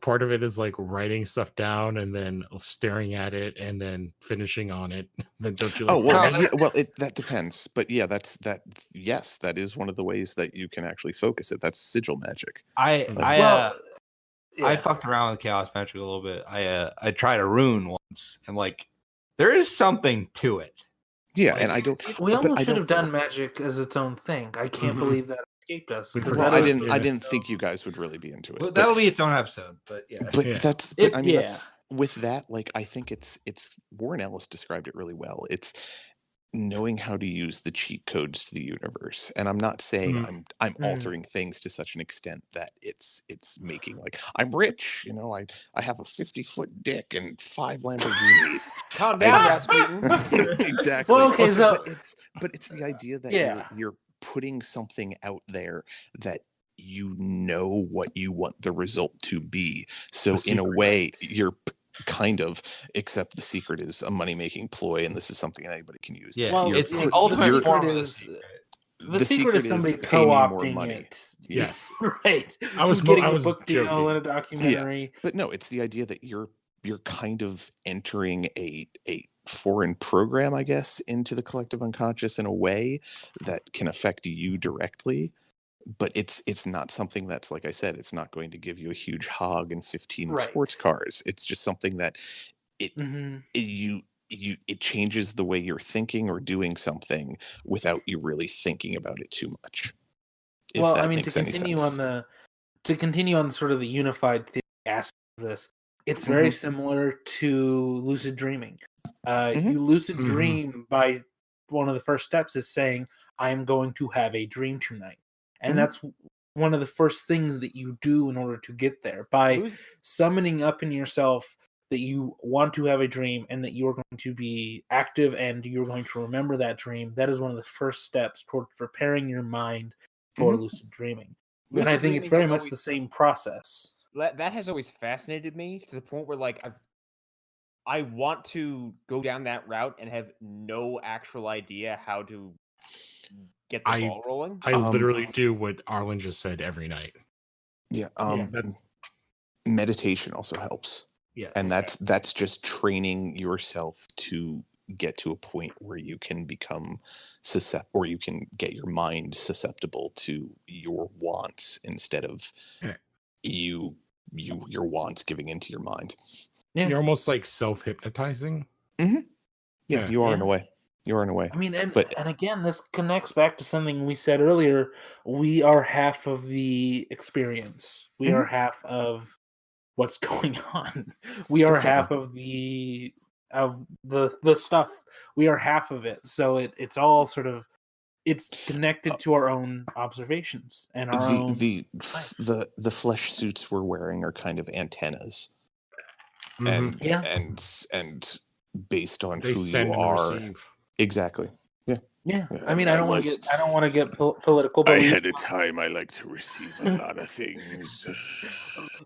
part of it is like writing stuff down and then staring at it and then finishing on it. Then don't you? That depends. But yes, that is one of the ways that you can actually focus it. That's sigil magic. I fucked around with chaos magic a little bit. I tried a rune once, and like there is something to it. Yeah, and I don't. We almost should have done magic as its own thing. I can't believe that escaped us. I didn't think you guys would really be into it. Well, that'll be its own episode, but yeah. That's with that. Like, I think it's Warren Ellis described it really well. It's knowing how to use the cheat codes to the universe. And I'm not saying I'm altering things to such an extent that it's making like I'm rich, I have a 50-foot dick and 5 Lamborghinis. Calm down, Rasputin. Exactly. Well, okay, but it's the idea that you're putting something out there that what you want the result to be. So in a way, you're kind of, except the secret is a money-making ploy, and this is something anybody can use. Yeah, well, it's the ultimate form of the secret is somebody co-opting it. Yes, right. I was getting a book joking. deal and a documentary. Yeah. But no, it's the idea that you're kind of entering a foreign program, I guess, into the collective unconscious in a way that can affect you directly. But it's not something that's, like I said, it's not going to give you a huge hog and 15 sports cars. It's just something that it changes the way you're thinking or doing something without you really thinking about it too much. Well, I mean, to continue on to continue on sort of the unified aspect of this, it's very similar to lucid dreaming. You lucid dream by one of the first steps is saying, I am going to have a dream tonight. And that's one of the first things that you do in order to get there. By summoning up in yourself that you want to have a dream and that you are going to be active and you're going to remember that dream, that is one of the first steps toward preparing your mind for lucid dreaming. And I think it's very much the same process. That has always fascinated me to the point where, like, I want to go down that route and have no actual idea how to get the ball rolling. I literally do what Arlen just said every night. Yeah. Meditation also helps. Yeah. And that's just training yourself to get to a point where you can become or you can get your mind susceptible to your wants instead of your wants giving into your mind. Yeah. You're almost like self-hypnotizing. Yeah, you are in a way. You're in a way. I mean, and again, this connects back to something we said earlier. We are half of the experience. We are half of what's going on. We are half of the stuff. We are half of it. So it's all sort of connected to our own observations and our own. The flesh suits we're wearing are kind of antennas, and based on who you are. Exactly. Yeah. I mean, I don't want to get political. But I had a time I like to receive a lot of things.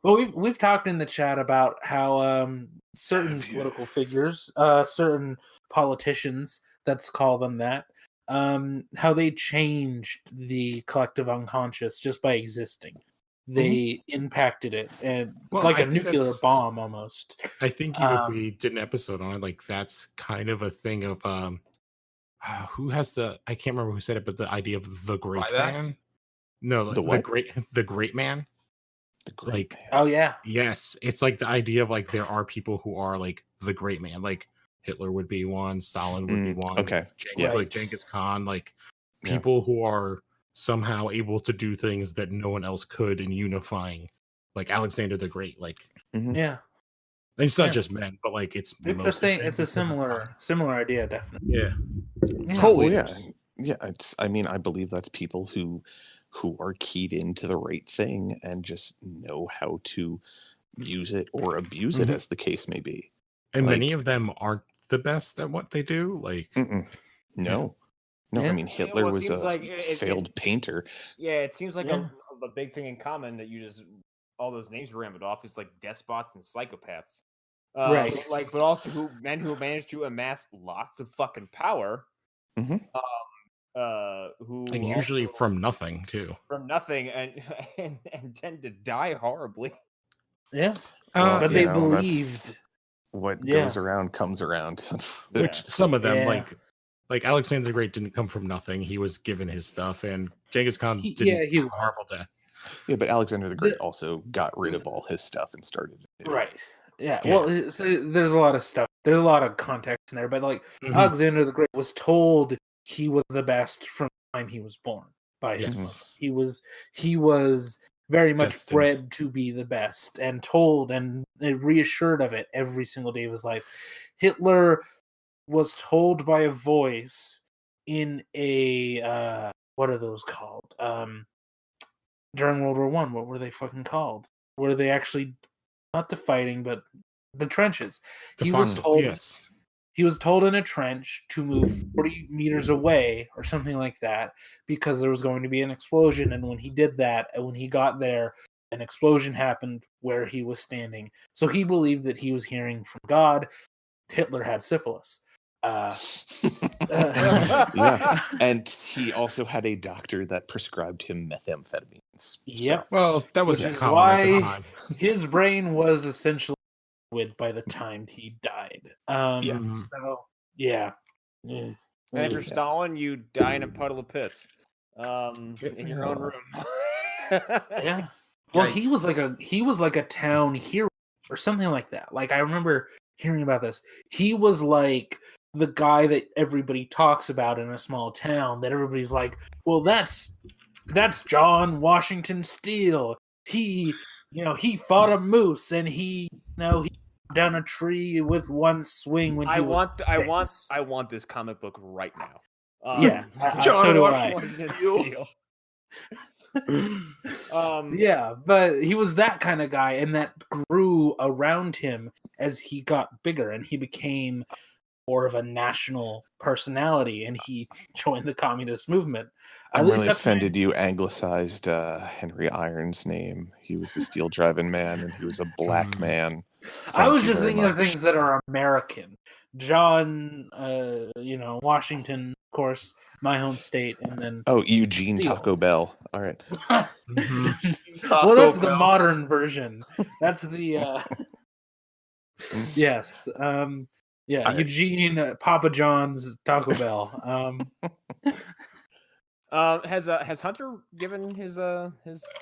Well, we've talked in the chat about how certain political figures, certain politicians, let's call them that, how they changed the collective unconscious just by existing. They impacted it, and like a nuclear bomb almost. I think if we did an episode on it, like that's kind of a thing of who has I can't remember who said it, but the idea of the great man. No, the great man. The great man. Oh yeah. Yes, it's like the idea of like there are people who are like the great man, like Hitler would be one, Stalin would be one. Okay. Like Genghis Khan, like people who are somehow able to do things that no one else could, and unifying, like Alexander the Great. Like yeah. And it's not just men, but like it's the same. It's a similar idea, definitely. Yeah. Yeah. I mean, I believe that's people who are keyed into the right thing and just know how to use it or abuse it, as the case may be. And many of them aren't the best at what they do. Like, no. I mean, Hitler was a failed painter. Yeah, it seems like a big thing in common that you just all those names rambled off is like despots and psychopaths. Right. But also men who managed to amass lots of fucking power. Mm-hmm. Who and usually from nothing too. From nothing and tend to die horribly. Yeah. But they believed what goes around comes around. Which some of them like Alexander the Great didn't come from nothing. He was given his stuff, and Genghis Khan didn't have a horrible death. Yeah, but Alexander the Great also got rid of all his stuff and started. Right. Yeah. Well, so there's a lot of stuff. There's a lot of context in there, but like Alexander the Great was told he was the best from the time he was born by his mother. He was very much bred to be the best and told and reassured of it every single day of his life. Hitler was told by a voice in a what are those called? During World War I, what were they fucking called? Were they actually not the fighting, but the trenches? He was told in a trench to move 40 meters away or something like that because there was going to be an explosion. And when he did that, and when he got there, an explosion happened where he was standing. So he believed that he was hearing from God. Hitler had syphilis. And he also had a doctor that prescribed him methamphetamines. Yep. Well, that was why at the time. His brain was essentially liquid by the time he died. So yeah. And if you're Stalin, you die in a puddle of piss in your own room. Yeah. Well, he was like a town hero or something like that. Like I remember hearing about this. He was like the guy that everybody talks about in a small town that everybody's like, well, that's John Washington Steele. he fought a moose and he down a tree with one swing when I he was I want this comic book right now. Yeah, so do I. Yeah, but he was that kind of guy, and that grew around him as he got bigger, and he became more of a national personality, and he joined the communist movement. I'm really offended you anglicized Henry Irons' name. He was the steel driving man, and he was a black man. I was just thinking of things that are American. John, Washington, of course, my home state, and then Eugene Steel. Taco Bell. All right. Well, that's the modern version. That's the yes. Eugene Papa John's Taco Bell. Has Hunter given his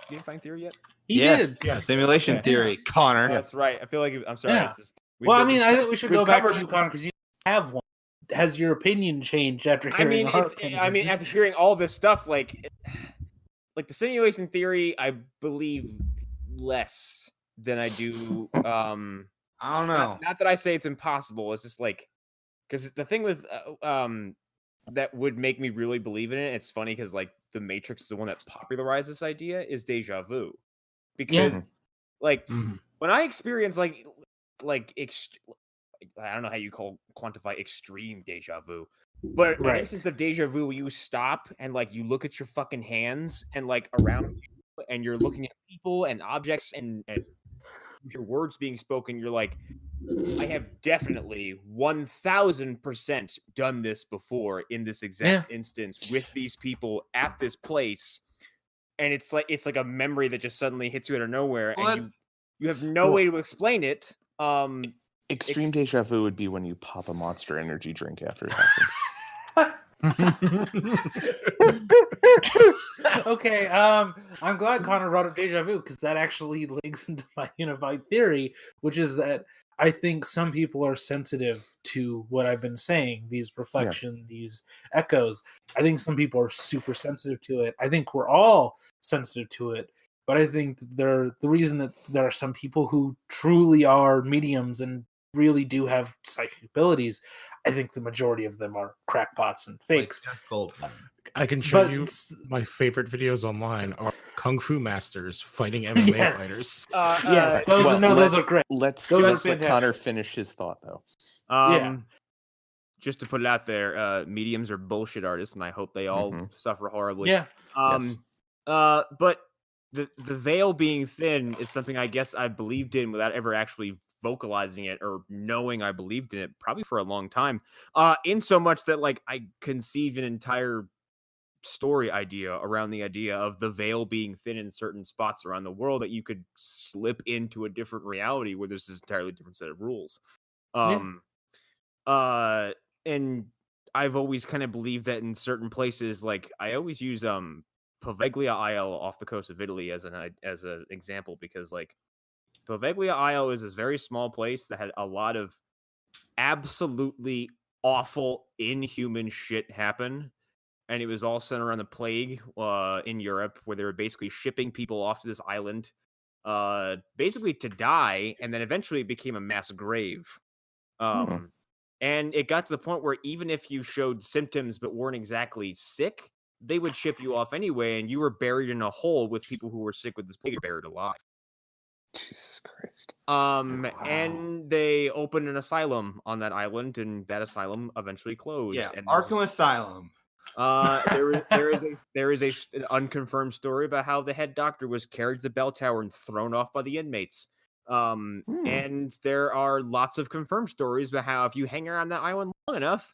unifying theory yet? He did. Yes. Simulation theory, Connor. Oh, that's right. I feel like I'm sorry. Yeah. It's just, I think we should go back to you, Connor, because you have one. Has your opinion changed after hearing after hearing all this stuff, like the simulation theory, I believe less than I do. I don't know. Not that I say it's impossible. It's just like, because the thing with that would make me really believe in it. It's funny because like the Matrix is the one that popularized this idea is deja vu, because when I experience like I don't know how you quantify extreme deja vu, but an instance of deja vu where you stop and like you look at your fucking hands and like around you and you're looking at people and objects and your words being spoken, you're like, I have definitely 1000% done this before in this exact instance with these people at this place, and it's like a memory that just suddenly hits you out of nowhere, and you have no way to explain it. Extreme deja vu would be when you pop a Monster Energy drink after it happens. Okay, I'm glad Connor brought up deja vu because that actually links into my unified theory, which is that I think some people are sensitive to what I've been saying, these reflections, these echoes. I think some people are super sensitive to it. I think we're all sensitive to it, but I think the reason that there are some people who truly are mediums and really do have psychic abilities, I think the majority of them are crackpots and fakes. I can show you my favorite videos online are Kung Fu masters fighting MMA fighters. Yes, those are great. Let's let Connor finish his thought, though. Just to put it out there, mediums are bullshit artists, and I hope they all suffer horribly. Yeah. But the veil being thin is something I guess I believed in without ever actually vocalizing it or knowing I believed in it probably for a long time. In so much that like I conceive an entire story idea around the idea of the veil being thin in certain spots around the world that you could slip into a different reality where there's this entirely different set of rules. And I've always kind of believed that in certain places, like I always use Poveglia Isle off the coast of Italy as an example, because like Poveglia Isle is this very small place that had a lot of absolutely awful, inhuman shit happen. And it was all centered around the plague in Europe, where they were basically shipping people off to this island, basically to die, and then eventually it became a mass grave. And it got to the point where even if you showed symptoms but weren't exactly sick, they would ship you off anyway, and you were buried in a hole with people who were sick with this plague buried alive. Jesus Christ. And they opened an asylum on that island, and that asylum eventually closed. Yeah, and Arkham Asylum. There is an unconfirmed story about how the head doctor was carried to the bell tower and thrown off by the inmates. And there are lots of confirmed stories about how if you hang around that island long enough,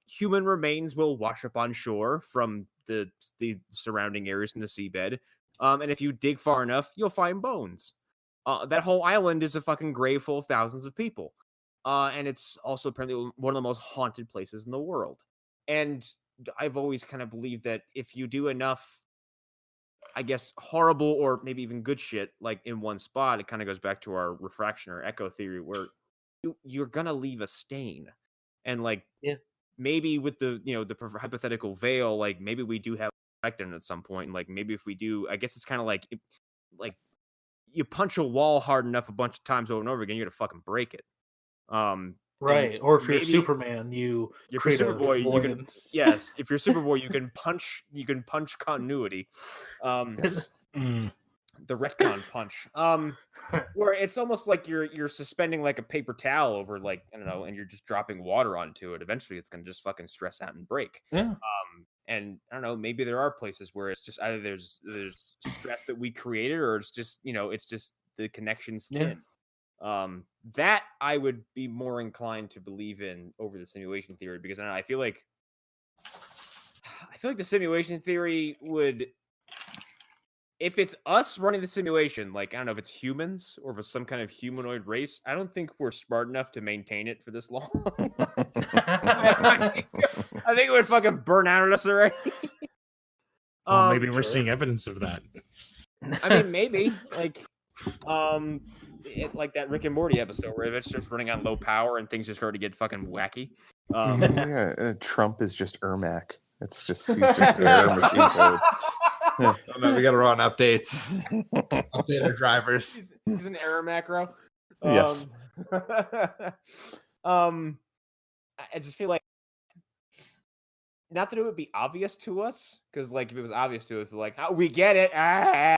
human remains will wash up on shore from the surrounding areas in the seabed. And if you dig far enough, you'll find bones. That whole island is a fucking grave full of thousands of people. And it's also apparently one of the most haunted places in the world. And I've always kind of believed that if you do enough, I guess, horrible or maybe even good shit, like in one spot, it kind of goes back to our refraction or echo theory, where you're going to leave a stain. And like, maybe with the hypothetical veil, like maybe we do have effect on it at some point. And like, maybe if we do, I guess it's kind of like like you punch a wall hard enough a bunch of times over and over again, you're gonna fucking break it. Right. Or if you're maybe- Superman, you If you're create a Superboy, you can void. if you're Superboy, you can punch continuity. Yes. The retcon punch. Where it's almost like you're suspending like a paper towel over like, I don't know, and you're just dropping water onto it. Eventually it's gonna just fucking stress out and break. Yeah. And I don't know, maybe there are places where it's just either there's stress that we created, or it's just, it's just the connection's thin. That I would be more inclined to believe in over the simulation theory, because I don't know, I feel like the simulation theory would, if it's us running the simulation, like, I don't know if it's humans or if it's some kind of humanoid race, I don't think we're smart enough to maintain it for this long. I think it would fucking burn out on us already. Well, maybe we're seeing evidence of that. I mean, maybe like that Rick and Morty episode where it starts running on low power and things just start to get fucking wacky. Trump is just Ermac. He's just error machine code. Oh, man, we gotta run updates. Update our drivers. He's an error macro. Yes. I just feel like, not that it would be obvious to us, because like if it was obvious to us, we're like, oh, we get it. I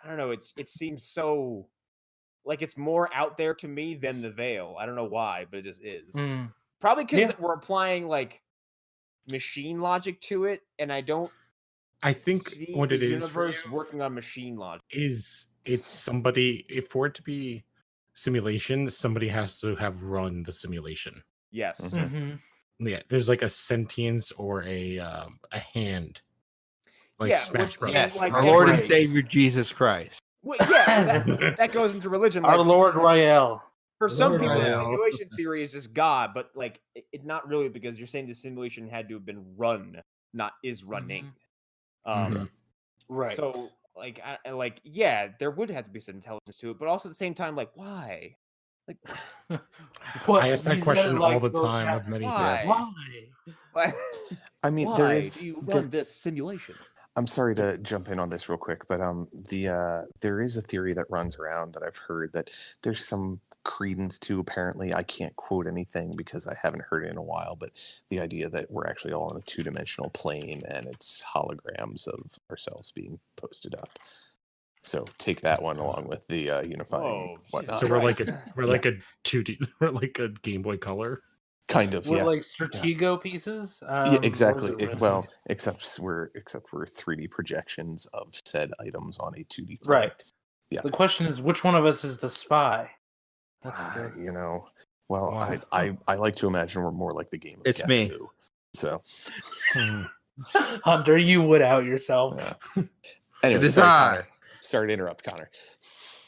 don't know. It seems so like it's more out there to me than the Veil. I don't know why, but it just is. Probably because we're applying like machine logic to it, and I think see what it the is universe working on machine logic. It's somebody, if for it to be simulation, somebody has to have run the simulation. Yes. Yeah, there's like a sentience or a hand. Like Smash Brothers. Yes, like our Lord and Right. Savior Jesus Christ. Well, yeah, that goes into religion. Our Like, Lord Rael. for some Lord people, the Rael. simulation theory is just God, but like it not really, because you're saying the simulation had to have been run, not is running. Right. So like, there would have to be some intelligence to it, but also at the same time, like, why? Like, I ask that question all the time of many why? Why? I mean, Why there is. do you run this simulation? I'm sorry to jump in on this real quick, but there is a theory that runs around that I've heard that there's some credence to. Apparently, I can't quote anything because I haven't heard it in a while, but the idea that we're actually all on a two-dimensional plane and it's holograms of ourselves being posted up. So take that one along with the unifying whatnot. So we're like a 2D, we're like a Game Boy Color. Kind of, We're yeah. like Stratego pieces. Yeah, exactly. or is it Well, except we're 3D projections of said items on a 2D plane. Right. Yeah. The question is, which one of us is the spy? You know, well, Wow. I like to imagine we're more like the game of It's Guess me. Who. So, Hunter, you would out yourself. anyway, It is sorry, I. sorry to interrupt, Connor.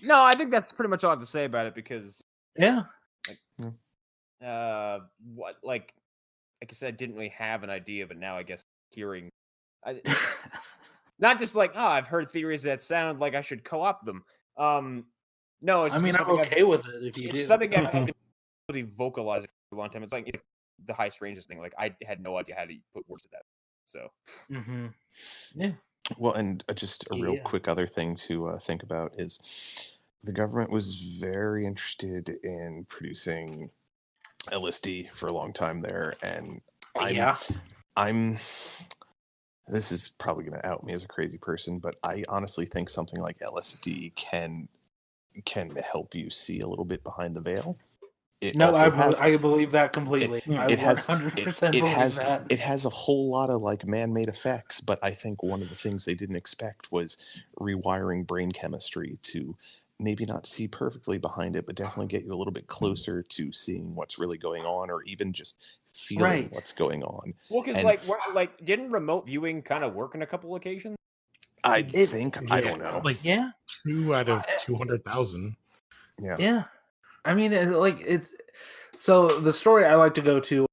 No, I think that's pretty much all I have to say about it, because Yeah. like I said, I didn't really have an idea, but now I guess hearing, not just like, oh, I've heard theories that sound like I should co-opt them. No, it's I mean, just I'm something okay with it if you it's do. something I've been really vocalizing for a long time. It's like the highest ranges thing. Like, I had no idea how to put words to that. So, Yeah. Well, and just a real Yeah. quick other thing to think about is the government was very interested in producing LSD for a long time there, and I'm this is probably going to out me as a crazy person, but I honestly think something like LSD can help you see a little bit behind the veil. I believe that completely. I It has 100% it believe has that. it has a whole lot of like man-made effects, but I think one of the things they didn't expect was rewiring brain chemistry to maybe not see perfectly behind it, but definitely get you a little bit closer to seeing what's really going on, or even just feeling what's going on. well, because didn't remote viewing kind of work in a couple occasions? I don't know. Like 2 out of 200,000. Yeah. I mean, it's so the story I like to go to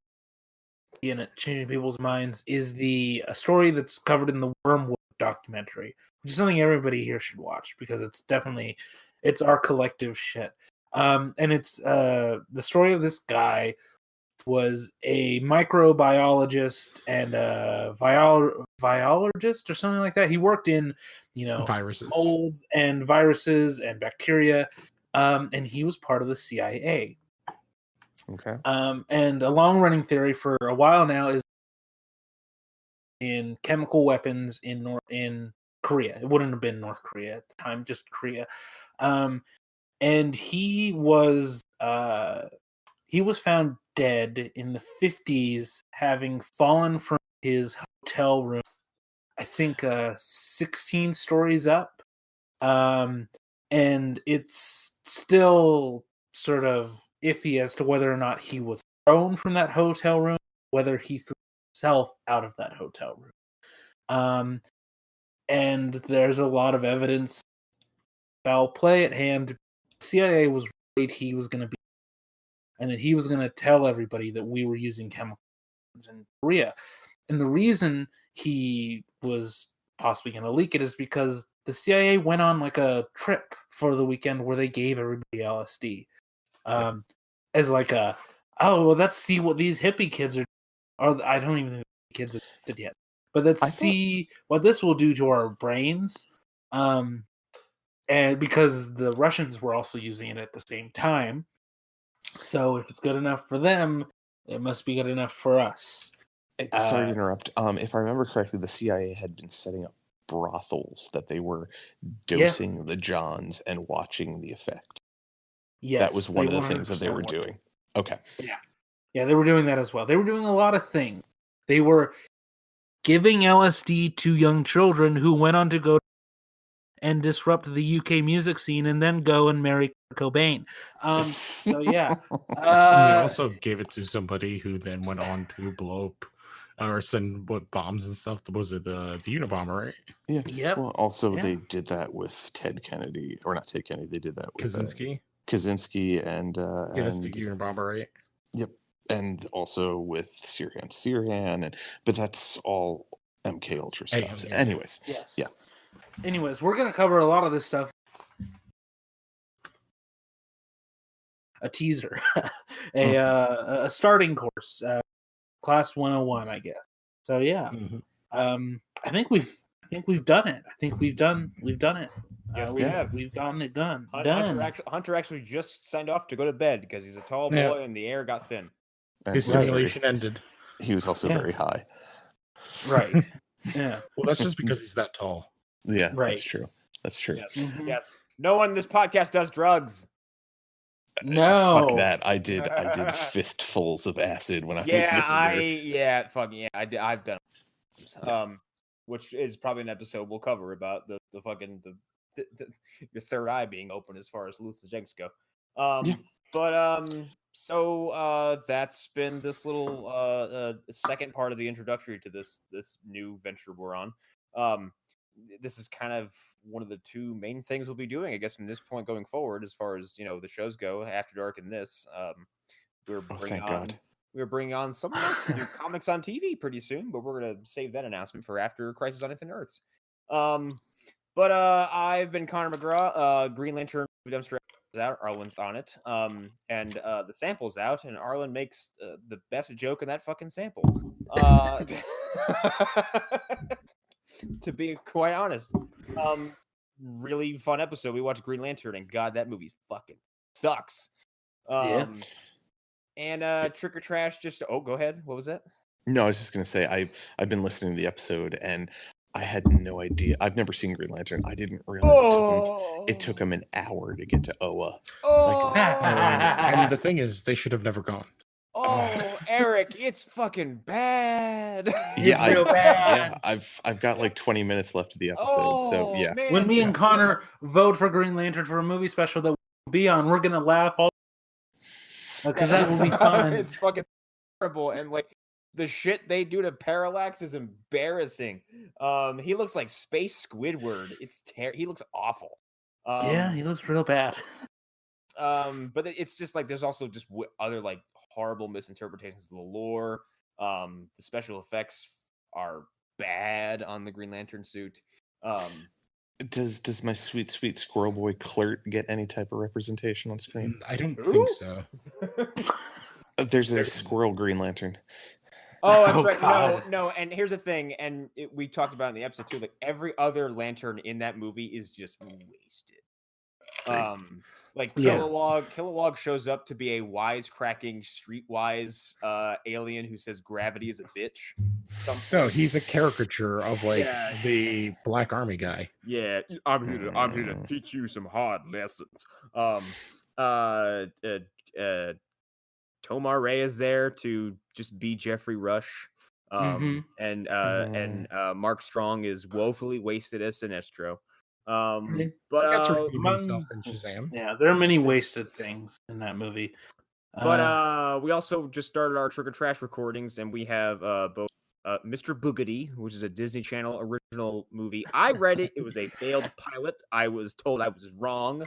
in it changing people's minds is a story that's covered in the Wormwood documentary, which is something everybody here should watch because it's our collective shit. And it's the story of this guy was a microbiologist and a biologist or something like that. He worked in, Viruses. molds and viruses and bacteria, and he was part of the CIA. Okay. And a long-running theory for a while now is in chemical weapons in Korea. It wouldn't have been North Korea at the time, just Korea. And he was found dead in the 50s, having fallen from his hotel room, I think 16 stories up. And it's still sort of iffy as to whether or not he was thrown from that hotel room, whether he threw himself out of that hotel room. And there's a lot of evidence, foul play at hand. The CIA was worried he was going to be, and that he was going to tell everybody that we were using chemicals in Korea. And the reason he was possibly going to leak it is because the CIA went on like a trip for the weekend where they gave everybody LSD. As like let's see what these hippie kids are, or I don't even think the kids have did yet, but let's see what this will do to our brains. And because the Russians were also using it at the same time, so if it's good enough for them, it must be good enough for us. Sorry to interrupt. If I remember correctly, the CIA had been setting up brothels that they were dosing the Johns and watching the effect. Yes, that was one of the things that they were doing. Okay. Yeah, they were doing that as well. They were doing a lot of things. They were giving LSD to young children who went on to go and disrupt the UK music scene and then go and marry Kurt Cobain. So yeah. They also gave it to somebody who then went on to blow up or send bombs and stuff. Was it the Unabomber, right? Yeah. Yep. Well, also they did that with Ted Kennedy, or not Ted Kennedy. They did that with Kaczynski and that's the Unabomber, right? Yep. And also with Sirhan, but that's all MK Ultra stuff. Anyways, yeah. Anyways, we're gonna cover a lot of this stuff. A teaser, a starting course, class 101, I guess. So yeah, I think we've done it. I think we've done it. Yes, we have. We've gotten it done. Hunter actually just signed off to go to bed because he's a tall boy and the air got thin. And his simulation ended. He was also very high. Right. Yeah. Well, that's just because he's that tall. Yeah, right. That's true. Yes. Yes. No one in this podcast does drugs. No. Fuck that. I did fistfuls of acid when I was younger. I've done it. Which is probably an episode we'll cover about the fucking your third eye being open as far as hallucinogens go. So that's been this little second part of the introductory to this new venture we're on. This is kind of one of the two main things we'll be doing, I guess, from this point going forward, as far as the shows go. After Dark and this, we're bringing on someone else to do comics on TV pretty soon, but we're gonna save that announcement for after Crisis on Infinite Earths. But I've been Connor McGraw. Green Lantern Dumpster is out. Arlen's on it. And the sample's out, and Arlen makes the best joke in that fucking sample. To be quite honest, really fun episode. We watched Green Lantern, and God, that movie fucking sucks. And Trick or Trash. Go ahead. What was that? No, I was just gonna say I've been listening to the episode, and I had no idea. I've never seen Green Lantern. I didn't realize it took him an hour to get to Oa. And the thing is, they should have never gone. Oh, Eric, it's fucking bad. Yeah, I've got like 20 minutes left of the episode. So yeah. Man. When me and Connor vote for Green Lantern for a movie special that we'll be on, we're gonna laugh all because that will be fun. It's fucking terrible, and like the shit they do to Parallax is embarrassing. He looks like Space Squidward. He looks awful. He looks real bad. But it's just like there's also just other like horrible misinterpretations of the lore. The special effects are bad on the Green Lantern suit. Does my sweet squirrel boy Clert get any type of representation on screen? I don't think so. There's a squirrel Green Lantern. Oh, that's Oh, right. God. No. And here's the thing, and we talked about it in the episode too. Like every other lantern in that movie is just wasted. Like Yeah. Kilowog shows up to be a wisecracking, streetwise alien who says gravity is a bitch. No, he's a caricature of like Yeah. the Black Army guy. Yeah, I'm here to teach you some hard lessons. Tomar Ray is there to just be Jeffrey Rush. And Mark Strong is woefully wasted as Sinestro. But He got to redeem himself in Shazam. Yeah, there are many wasted things in that movie. But we also just started our Trick or Trash recordings, and we have both Mr. Boogedy, which is a Disney Channel original movie. I read it; it was a failed pilot. I was told I was wrong,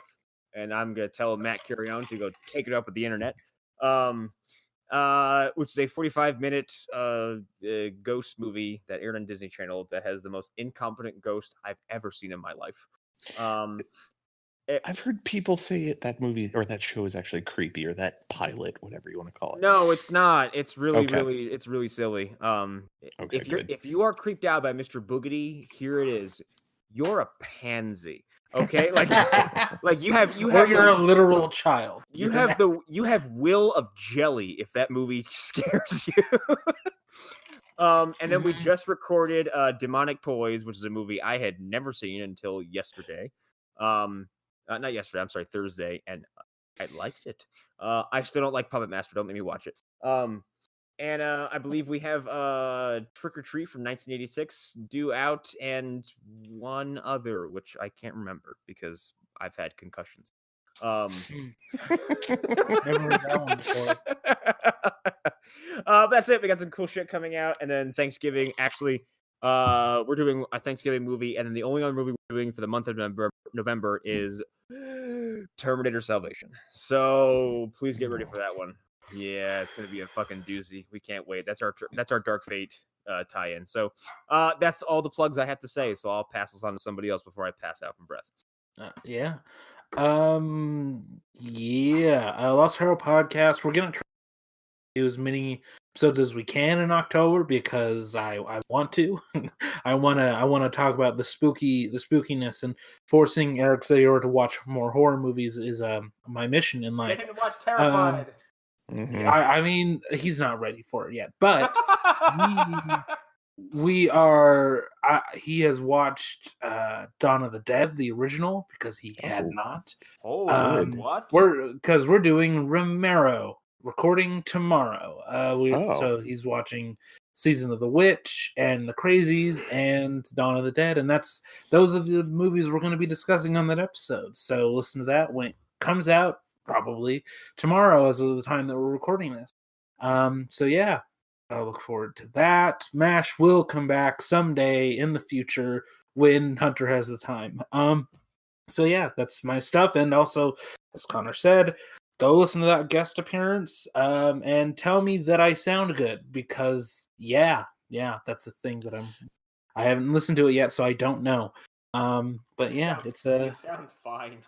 and I'm gonna tell Matt Carrion to go take it up with the internet. Which is a 45-minute ghost movie that aired on Disney Channel that has the most incompetent ghost I've ever seen in my life. I've heard people say that movie or that show is actually creepy, or that pilot, whatever you want to call it. No, it's not. It's really, Okay. it's really silly. Okay, if you are creeped out by Mr. Boogedy, here it is. You're a pansy. Okay, like you're a literal child. You have will of jelly if that movie scares you. And then we just recorded Demonic Toys, which is a movie I had never seen until yesterday. Not yesterday, I'm sorry, Thursday, and I liked it. I still don't like Puppet Master, don't make me watch it. And I believe we have Trick or Treat from 1986 due out, and one other, which I can't remember because I've had concussions. Never heard that one before. That's it. We got some cool shit coming out, and then Thanksgiving. Actually, we're doing a Thanksgiving movie, and then the only other movie we're doing for the month of November is Terminator Salvation. So please get ready for that one. Yeah, it's gonna be a fucking doozy. We can't wait. That's our Dark Fate tie-in. So that's all the plugs I have to say. So I'll pass this on to somebody else before I pass out from breath. Yeah. Lost Hero podcast. We're gonna try to do as many episodes as we can in October because I want to. I wanna talk about the spookiness, and forcing Eric Sayor to watch more horror movies is my mission in life. Get him to watch Terrified. I mean, he's not ready for it yet, but we are. He has watched Dawn of the Dead, the original, because he had not. What? We're doing Romero, recording tomorrow. So he's watching Season of the Witch and The Crazies and Dawn of the Dead, and those are the movies we're going to be discussing on that episode. So listen to that when it comes out. Probably tomorrow is the time that we're recording this. So yeah, I look forward to that. MASH will come back someday in the future when Hunter has the time. So yeah, that's my stuff. And also, as Connor said, go listen to that guest appearance and tell me that I sound good, because yeah, that's a thing that I haven't listened to it yet, so I don't know. But yeah, you sound fine.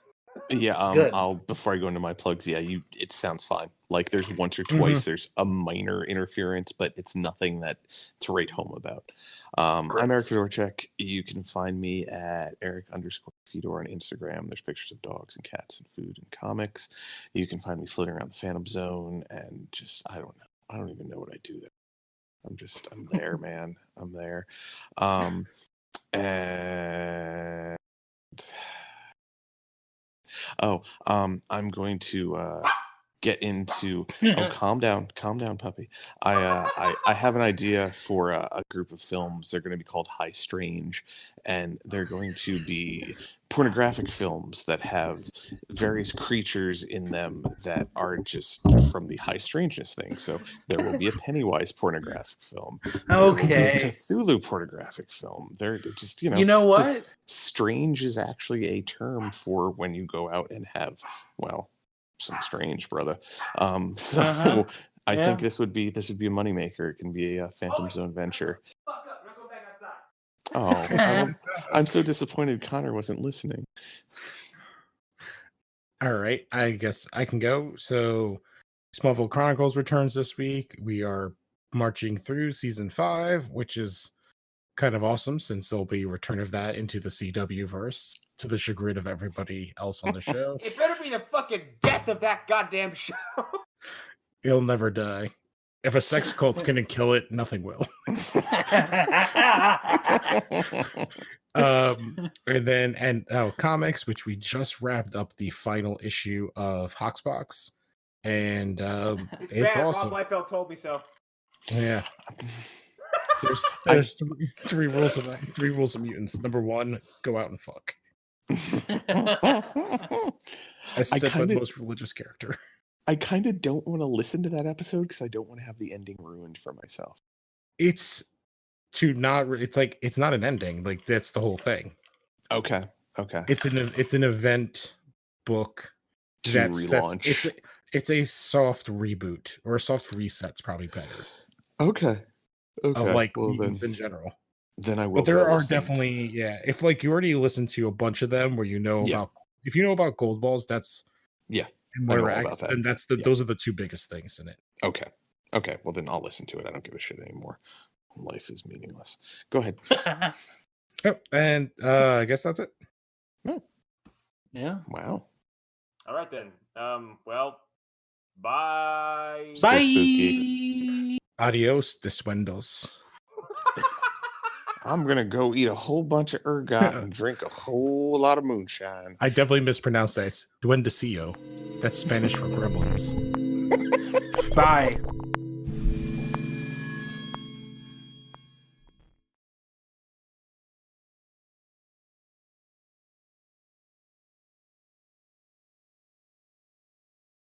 Yeah, Good. I'll before I go into my plugs, it sounds fine. Like there's once or twice there's a minor interference, but it's nothing to write home about. I'm Eric Fedorczyk. You can find me at Eric_Fedor on Instagram. There's pictures of dogs and cats and food and comics. You can find me floating around the Phantom Zone and just I don't know. I don't even know what I do there. I'm there, man. I'm there. And I'm going to get into. Oh, calm down, puppy. I have an idea for a group of films. They're going to be called High Strange, and they're going to be pornographic films that have various creatures in them that are just from the high strangeness thing. So there will be a Pennywise pornographic film. There will be a Cthulhu pornographic film. They're just, you know what? Strange is actually a term for when you go out and have, well, some strange, brother. I think this would be a moneymaker. It can be a Phantom Zone venture. Oh, I'm so disappointed Connor wasn't listening. All right, I guess I can go. So Smallville Chronicles returns this week. We are marching through season 5, which is kind of awesome since there'll be a return of that into the CW verse to the chagrin of everybody else on the show. It better be the fucking death of that goddamn show. It'll never die. If a sex cult's gonna kill it, nothing will. Comics, which we just wrapped up the final issue of Hoxbox, and it's bad. awesome. Rob Liefeld told me so. Yeah. There's three rules of mutants. Number 1, go out and fuck. As said by the most religious character. I kind of don't want to listen to that episode because I don't want to have the ending ruined for myself. It's not an ending. Like, that's the whole thing. Okay. It's an event book To relaunch. It's a soft reboot, or a soft reset's probably better. Okay. Of like mutants in general. Then I will. But there are definitely, if like you already listened to a bunch of them where you know about, if you know about Gold Balls, that's I know all about that. And that's those are the 2 biggest things in it. Okay. Well, then I'll listen to it. I don't give a shit anymore. Life is meaningless. Go ahead. And I guess that's it. Oh. Yeah. Wow. All right then. Well, bye. Stay spooky. Adios, deswendos. I'm gonna go eat a whole bunch of ergot and drink a whole lot of moonshine. I definitely mispronounced that. It's duendecillo. That's Spanish for gremlins. Bye.